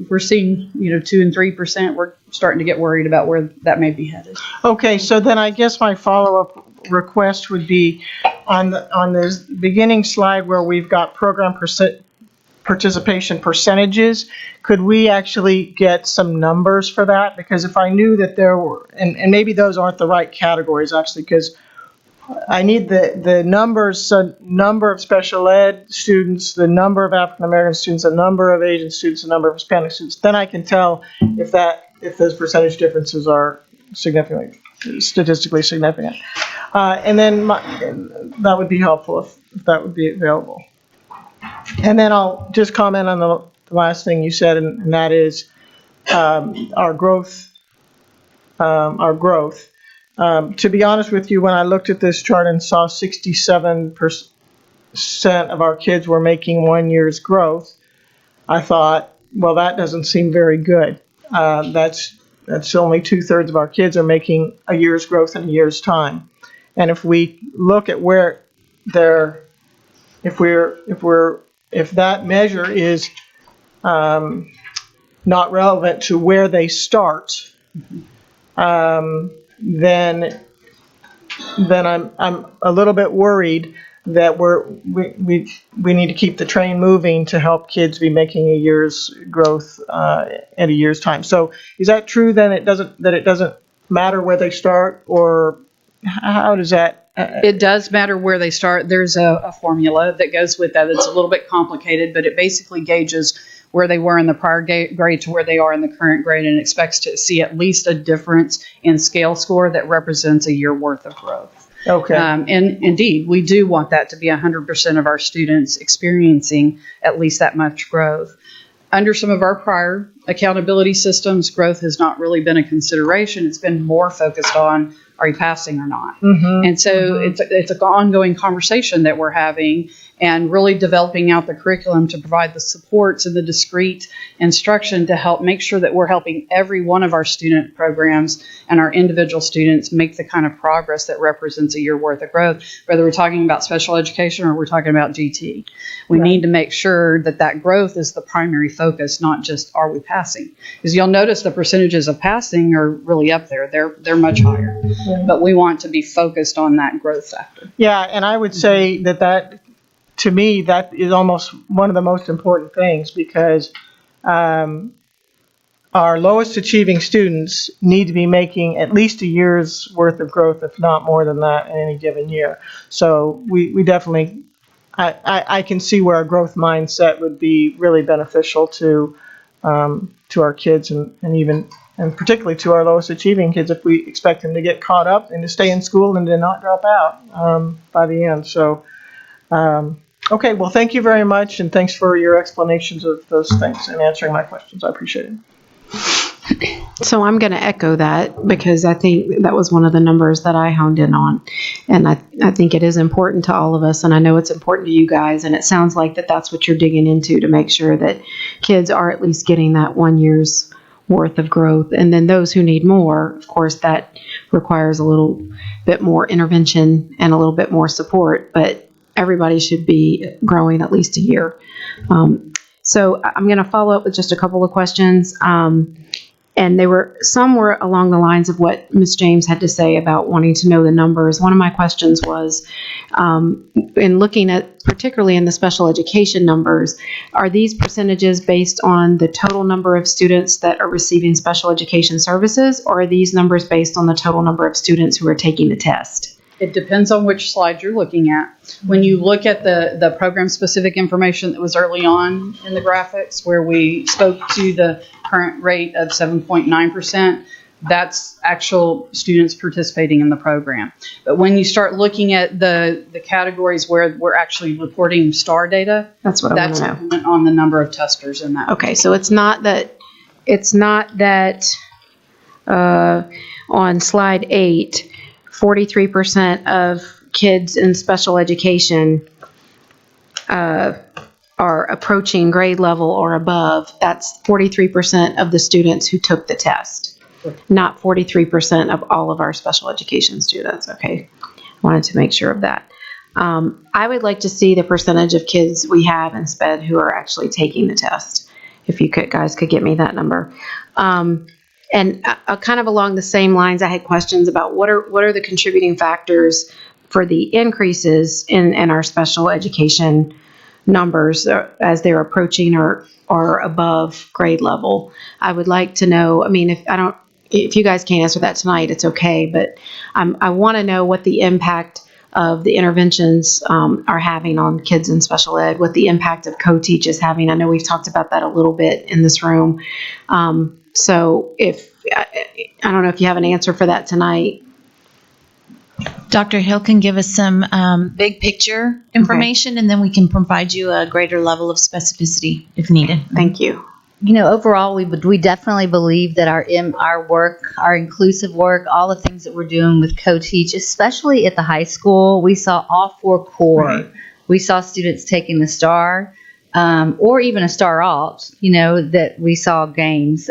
We're seeing 2 and 3%. We're starting to get worried about where that may be headed. Okay, so then I guess my follow-up request would be on this beginning slide where we've got program participation percentages. Could we actually get some numbers for that? Because if I knew that there were, and maybe those aren't the right categories actually, because I need the numbers, so number of special ed students, the number of African American students, the number of Asian students, the number of Hispanic students. Then I can tell if those percentage differences are statistically significant. And then that would be helpful if that would be available. And then I'll just comment on the last thing you said, and that is our growth. To be honest with you, when I looked at this chart and saw 67% of our kids were making 1 year's growth, I thought, well, that doesn't seem very good. That's only 2/3 of our kids are making a year's growth in a year's time. And if we look at where if that measure is not relevant to where they start, then I'm a little bit worried that we need to keep the train moving to help kids be making a year's growth in a year's time. So is that true? Then it doesn't matter where they start, or how does that? It does matter where they start. There's a formula that goes with that. It's a little bit complicated, but it basically gauges where they were in the prior grade to where they are in the current grade, and expects to see at least a difference in scale score that represents a year worth of growth. Okay. And indeed, we do want that to be 100% of our students experiencing at least that much growth. Under some of our prior accountability systems, growth has not really been a consideration. It's been more focused on, are you passing or not? And so it's an ongoing conversation that we're having, and really developing out the curriculum to provide the supports and the discrete instruction to help make sure that we're helping every one of our student programs and our individual students make the kind of progress that represents a year worth of growth, whether we're talking about special education or we're talking about GT. We need to make sure that that growth is the primary focus, not just are we passing. Because you'll notice the percentages of passing are really up there. They're much higher. But we want to be focused on that growth factor. Yeah, and I would say that to me, that is almost one of the most important things, because our lowest achieving students need to be making at least a year's worth of growth, if not more than that, in any given year. So we definitely, I can see where a growth mindset would be really beneficial to our kids, and particularly to our lowest achieving kids, if we expect them to get caught up and to stay in school and to not drop out by the end. So, okay, well, thank you very much, and thanks for your explanations of those things and answering my questions. I appreciate it. So I'm going to echo that, because I think that was one of the numbers that I honed in on. And I think it is important to all of us, and I know it's important to you guys, and it sounds like that's what you're digging into to make sure that kids are at least getting that 1 year's worth of growth. And then those who need more, of course, that requires a little bit more intervention and a little bit more support, but everybody should be growing at least a year. So I'm going to follow up with just a couple of questions. And some were along the lines of what Ms. James had to say about wanting to know the numbers. One of my questions was, in looking at, particularly in the special education numbers, are these percentages based on the total number of students that are receiving special education services, or are these numbers based on the total number of students who are taking the test? It depends on which slide you're looking at. When you look at the program-specific information that was early on in the graphics, where we spoke to the current rate of 7.9%, that's actual students participating in the program. But when you start looking at the categories where we're actually reporting STAR data, that's what I want to know. Dependent on the number of testers in that. Okay, so it's not that on slide 8, 43% of kids in special education are approaching grade level or above. That's 43% of the students who took the test, not 43% of all of our special education students. Okay, wanted to make sure of that. I would like to see the percentage of kids we have in SPED who are actually taking the test. If you guys could get me that number. And kind of along the same lines, I had questions about what are the contributing factors for the increases in our special education numbers as they're approaching or above grade level. I would like to know, I mean, if you guys can't answer that tonight, it's okay, but I want to know what the impact of the interventions are having on kids in special ed, what the impact of co-teach is having. I know we've talked about that a little bit in this room. So I don't know if you have an answer for that tonight. Dr. Hill can give us some big picture information, and then we can provide you a greater level of specificity if needed. Thank you. You know, overall, we definitely believe that our work, our inclusive work, all the things that we're doing with co-teach, especially at the high school, we saw all 4 core. Right. We saw students taking the STAR, or even a STAR alt, that we saw gains.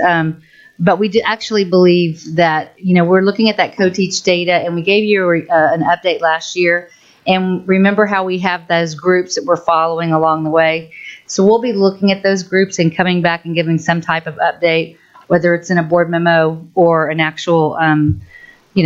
But we did actually believe that, we're looking at that co-teach data, and we gave you an update last year. And remember how we have those groups that we're following along the way. So we'll be looking at those groups and coming back and giving some type of update, whether it's in a board memo or an actual,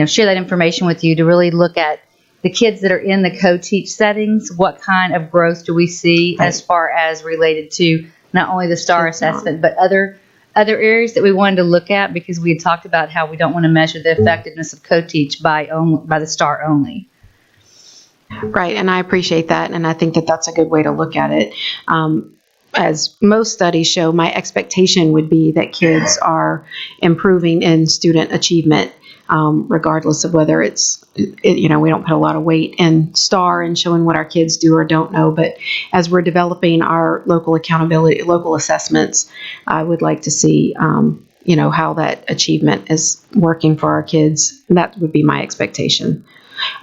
share that information with you to really look at the kids that are in the co-teach settings. What kind of growth do we see as far as related to not only the STAR assessment, but other other areas that we wanted to look at because we had talked about how we don't want to measure the effectiveness of co-teach by the STAR only. Right, and I appreciate that, and I think that that's a good way to look at it. As most studies show, my expectation would be that kids are improving in student achievement, regardless of whether it's, we don't put a lot of weight in STAR and showing what our kids do or don't know, but as we're developing our local accountability, local assessments, I would like to see, how that achievement is working for our kids. That would be my expectation.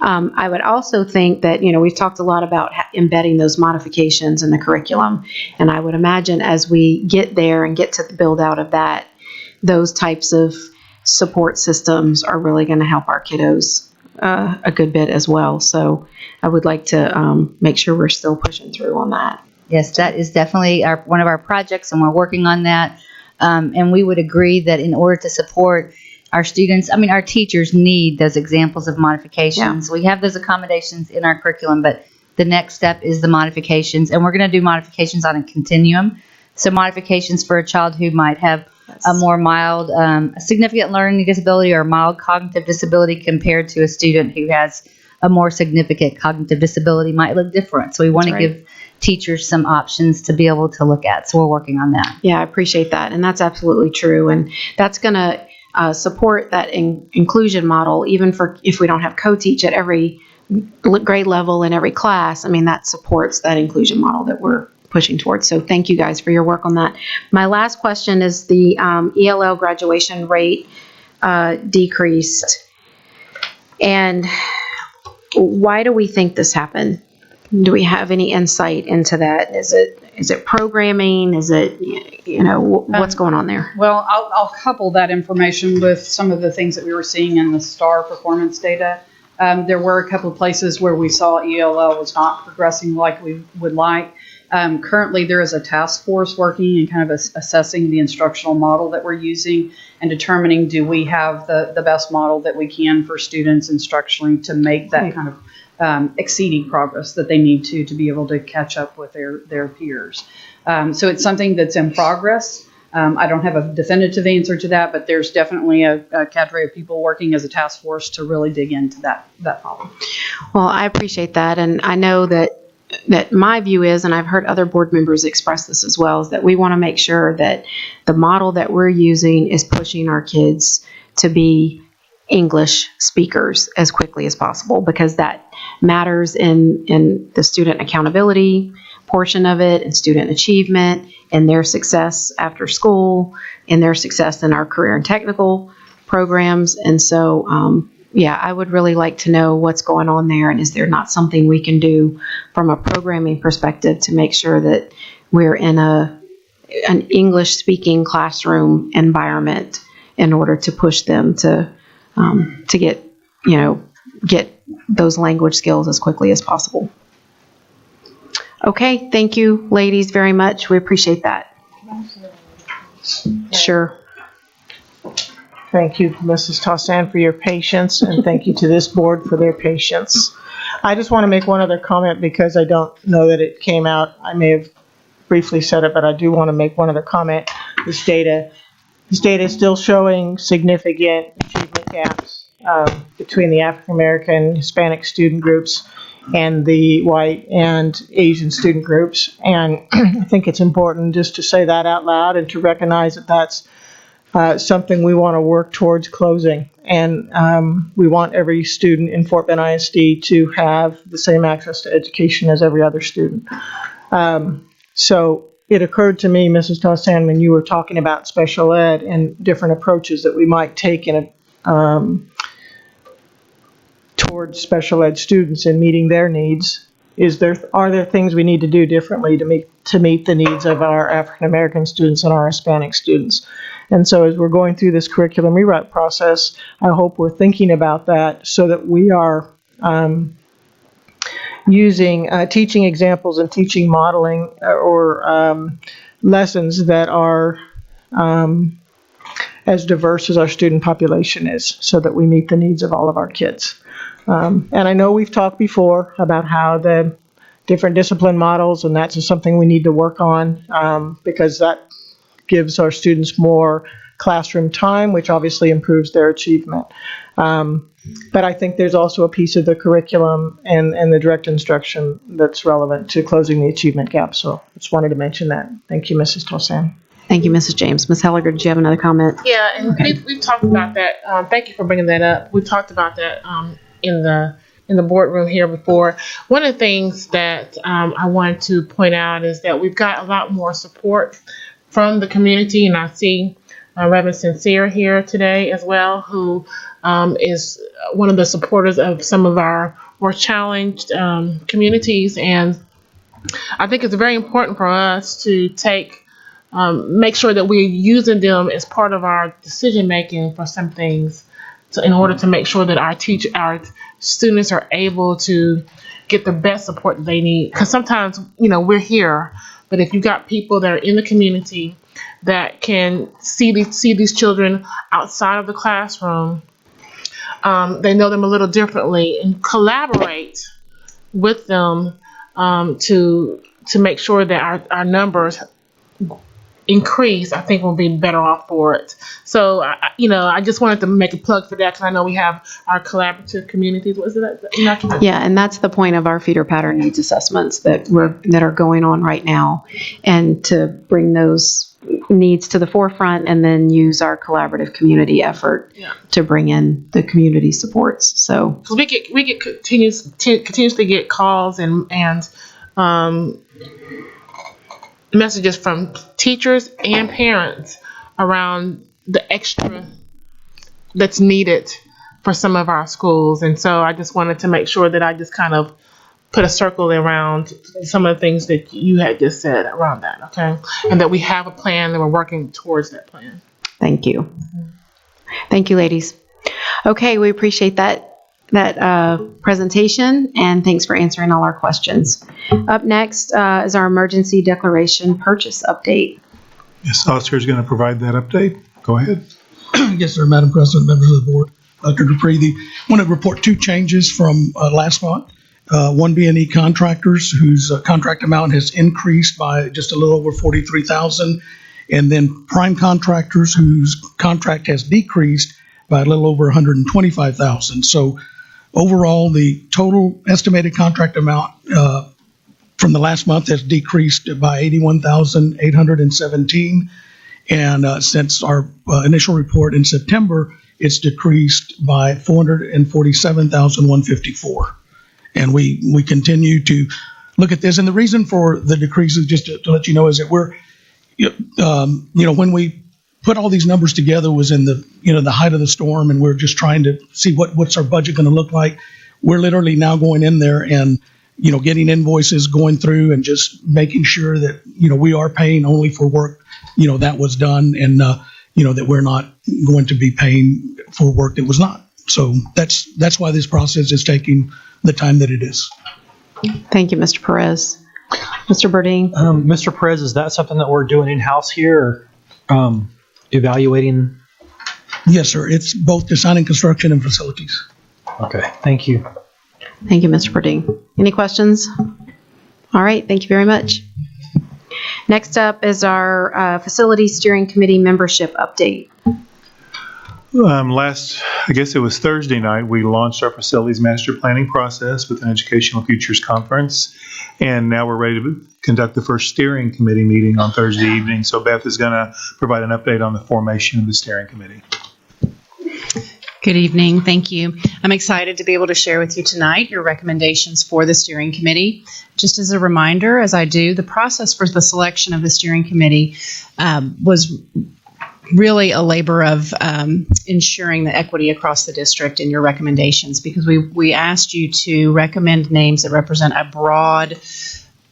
I would also think that, we've talked a lot about embedding those modifications in the curriculum. And I would imagine as we get there and get to the build out of that, those types of support systems are really going to help our kiddos a good bit as well. So I would like to make sure we're still pushing through on that. Yes, that is definitely one of our projects, and we're working on that. And we would agree that in order to support our students, our teachers need those examples of modifications. Yeah. We have those accommodations in our curriculum, but the next step is the modifications. And we're going to do modifications on a continuum. So modifications for a child who might have a more mild, significant learning disability or mild cognitive disability compared to a student who has a more significant cognitive disability might look different. So we want to give teachers some options to be able to look at. So we're working on that. Yeah, I appreciate that. And that's absolutely true. And that's going to support that inclusion model, even for if we don't have co-teach at every grade level in every class. That supports that inclusion model that we're pushing towards. So thank you guys for your work on that. My last question is the ELL graduation rate decreased. And why do we think this happened? Do we have any insight into that? Is it programming? Is it, what's going on there? Well, I'll couple that information with some of the things that we were seeing in the STAR performance data. There were a couple of places where we saw ELL was not progressing like we would like. Currently, there is a task force working and kind of assessing the instructional model that we're using and determining, do we have the best model that we can for students instructionally to make that kind of exceeding progress that they need to be able to catch up with their peers. So it's something that's in progress. I don't have a definitive answer to that, but there's definitely a cadre of people working as a task force to really dig into that problem. Well, I appreciate that. And I know that my view is, and I've heard other board members express this as well, is that we want to make sure that the model that we're using is pushing our kids to be English speakers as quickly as possible, because that matters in the student accountability portion of it, and student achievement, and their success after school, and their success in our career and technical programs. And so, I would really like to know what's going on there, and is there not something we can do from a programming perspective to make sure that we're in an English-speaking classroom environment in order to push them to get those language skills as quickly as possible. Okay, thank you, ladies, very much. We appreciate that. Sure. Thank you, Mrs. Tossan, for your patience, and thank you to this board for their patience. I just want to make one other comment because I don't know that it came out. I may have briefly said it, but I do want to make one other comment. This data is still showing significant achievement gaps between the African American, Hispanic student groups and the white and Asian student groups. And I think it's important just to say that out loud and to recognize that that's something we want to work towards closing. And we want every student in Fort Bend ISD to have the same access to education as every other student. So it occurred to me, Mrs. Tossan, when you were talking about special ed and different approaches that we might take in towards special ed students and meeting their needs, are there things we need to do differently to meet the needs of our African American students and our Hispanic students? And so as we're going through this curriculum rewrite process, I hope we're thinking about that so that we are using teaching examples and teaching modeling or lessons that are as diverse as our student population is, so that we meet the needs of all of our kids. And I know we've talked before about how the different discipline models, and that's just something we need to work on because that gives our students more classroom time, which obviously improves their achievement. But I think there's also a piece of the curriculum and the direct instruction that's relevant to closing the achievement gap. So just wanted to mention that. Thank you, Mrs. Tosan. Thank you, Mrs. James. Ms. Helliger, did you have another comment? Yeah, and we've talked about that. Thank you for bringing that up. We talked about that in the boardroom here before. One of the things that I wanted to point out is that we've got a lot more support from the community, and I see Reverend Sincere here today as well, who is one of the supporters of some of our more challenged communities. And I think it's very important for us to make sure that we're using them as part of our decision making for some things, in order to make sure that our students are able to get the best support that they need. Because sometimes, we're here, but if you've got people that are in the community that can see these children outside of the classroom, they know them a little differently, and collaborate with them to make sure that our numbers increase, I think we'll be better off for it. So, I just wanted to make a plug for that, because I know we have our collaborative communities. What is it? Yeah, and that's the point of our feeder pattern needs assessments that are going on right now, and to bring those needs to the forefront, and then use our collaborative community effort to bring in the community supports. So we get continuously get calls and messages from teachers and parents around the extra that's needed for some of our schools. And so I just wanted to make sure that I just kind of put a circle around some of the things that you had just said around that, okay? And that we have a plan and we're working towards that plan. Thank you. Thank you, ladies. Okay, we appreciate that presentation, and thanks for answering all our questions. Up next is our emergency declaration purchase update. Yes, Officer is going to provide that update. Go ahead. Yes, sir, Madam President, members of the board. Dr. Dupree, I want to report two changes from last month. One being E-Contractors, whose contract amount has increased by just a little over $43,000, and then Prime Contractors, whose contract has decreased by a little over $125,000. So overall, the total estimated contract amount from the last month has decreased by $81,817, and since our initial report in September, it's decreased by $447,154. And we continue to look at this. And the reason for the decrease is just to let you know is that we're, when we put all these numbers together was in the, the height of the storm, and we're just trying to see what's our budget going to look like. We're literally now going in there and, getting invoices, going through and just making sure that, we are paying only for work, that was done, and, that we're not going to be paying for work that was not. So that's why this process is taking the time that it is. Thank you, Mr. Perez. Mr. Burdine. Mr. Perez, is that something that we're doing in-house here, or evaluating? Yes, sir. It's both design and construction and facilities. Okay, thank you. Thank you, Mr. Burdine. Any questions? All right, thank you very much. Next up is our Facility Steering Committee membership update. I guess it was Thursday night, we launched our facilities master planning process with an Educational Futures Conference. And now we're ready to conduct the first steering committee meeting on Thursday evening. So Beth is going to provide an update on the formation of the steering committee. Good evening. Thank you. I'm excited to be able to share with you tonight your recommendations for the steering committee. Just as a reminder, as I do, the process for the selection of the steering committee was really a labor of ensuring the equity across the district in your recommendations, because we asked you to recommend names that represent a broad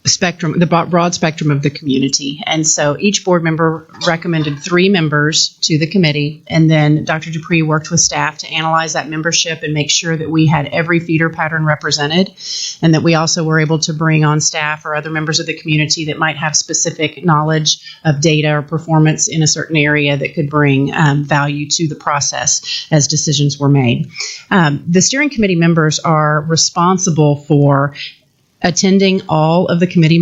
spectrum, the broad spectrum of the community. And so each board member recommended 3 members to the committee, and then Dr. Dupree worked with staff to analyze that membership and make sure that we had every feeder pattern represented, and that we also were able to bring on staff or other members of the community that might have specific knowledge of data or performance in a certain area that could bring value to the process as decisions were made. The steering committee members are responsible for attending all of the committee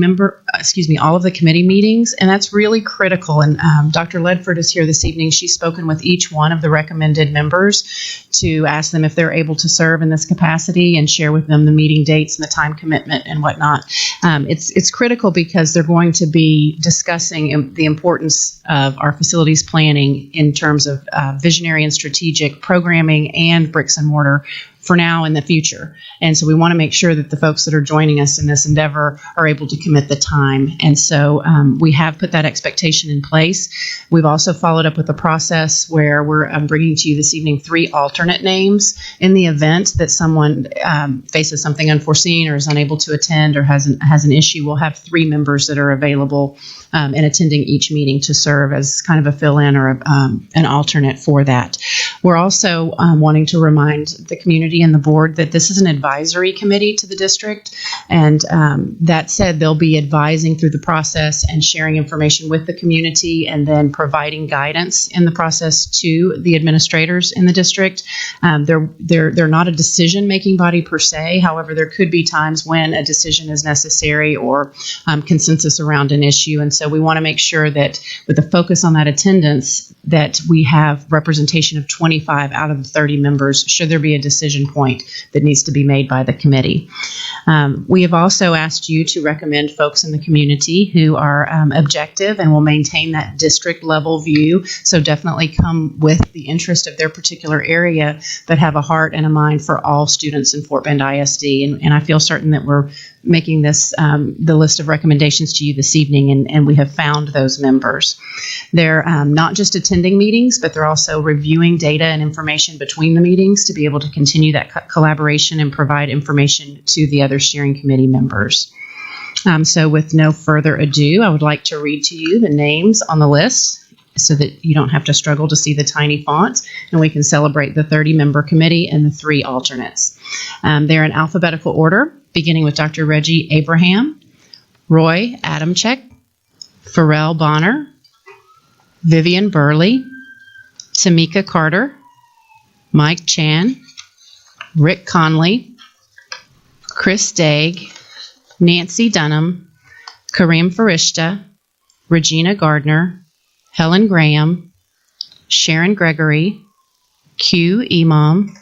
meetings, and that's really critical. And Dr. Ledford is here this evening. She's spoken with each one of the recommended members to ask them if they're able to serve in this capacity and share with them the meeting dates and the time commitment and whatnot. It's critical because they're going to be discussing the importance of our facilities planning in terms of visionary and strategic programming and bricks and mortar for now and the future. And so we want to make sure that the folks that are joining us in this endeavor are able to commit the time. And so we have put that expectation in place. We've also followed up with a process where we're bringing to you this evening 3 alternate names in the event that someone faces something unforeseen or is unable to attend or has an issue. We'll have 3 members that are available and attending each meeting to serve as kind of a fill-in or an alternate for that. We're also wanting to remind the community and the board that this is an advisory committee to the district. And that said, they'll be advising through the process and sharing information with the community and then providing guidance in the process to the administrators in the district. They're not a decision-making body per se. However, there could be times when a decision is necessary or consensus around an issue. And so we want to make sure that with a focus on that attendance, that we have representation of 25 out of the 30 members should there be a decision point that needs to be made by the committee. We have also asked you to recommend folks in the community who are objective and will maintain that district level view. So definitely come with the interest of their particular area, but have a heart and a mind for all students in Fort Bend ISD. And I feel certain that we're making this the list of recommendations to you this evening, and we have found those members. They're not just attending meetings, but they're also reviewing data and information between the meetings to be able to continue that collaboration and provide information to the other steering committee members. So with no further ado, I would like to read to you the names on the list so that you don't have to struggle to see the tiny font, and we can celebrate the 30-member committee and the 3 alternates. They're in alphabetical order, beginning with Dr. Reggie Abraham, Roy Adamczyk, Pharrell Bonner, Vivian Burley, Tamika Carter, Mike Chan, Rick Conley, Chris Daigle, Nancy Dunham, Kareem Farishta, Regina Gardner, Helen Graham, Sharon Gregory, Q. Imam,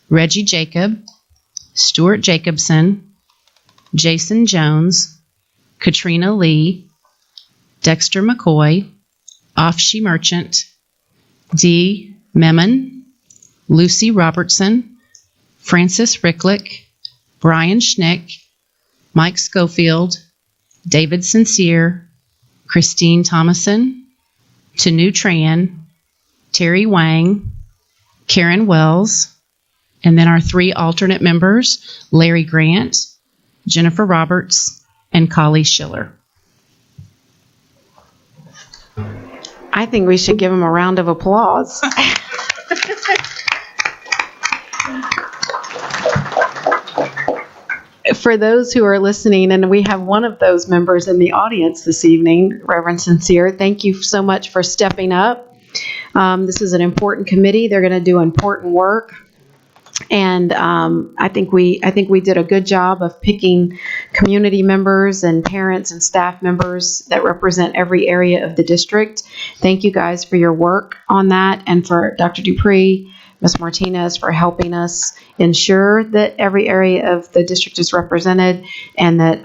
Reggie Jacob, Stuart Jacobson, Jason Jones, Katrina Lee, Dexter McCoy, Afshi Merchant, Dee Memon, Lucy Robertson, Francis Ricklick, Brian Schnick, Mike Schofield, David Sincere, Christine Thomason, Tanu Tran, Terry Wang, Karen Wells, and then our 3 alternate members, Larry Grant, Jennifer Roberts, and Kali Schiller. I think we should give them a round of applause. For those who are listening, and we have one of those members in the audience this evening, Reverend Sincere, thank you so much for stepping up. This is an important committee. They're going to do important work. And I think we did a good job of picking community members and parents and staff members that represent every area of the district. Thank you guys for your work on that, and for Dr. Dupree, Ms. Martinez for helping us ensure that every area of the district is represented, and that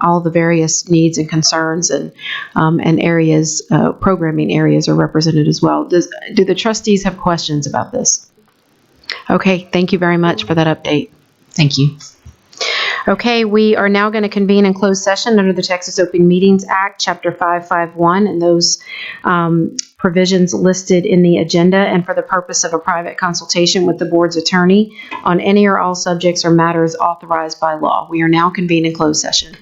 all the various needs and concerns and areas, programming areas, are represented as well. Do the trustees have questions about this? Okay, thank you very much for that update. Thank you. Okay, we are now going to convene in closed session under the Texas Open Meetings Act, Chapter 551, and those provisions listed in the agenda, and for the purpose of a private consultation with the board's attorney on any or all subjects or matters authorized by law. We are now convened in closed session.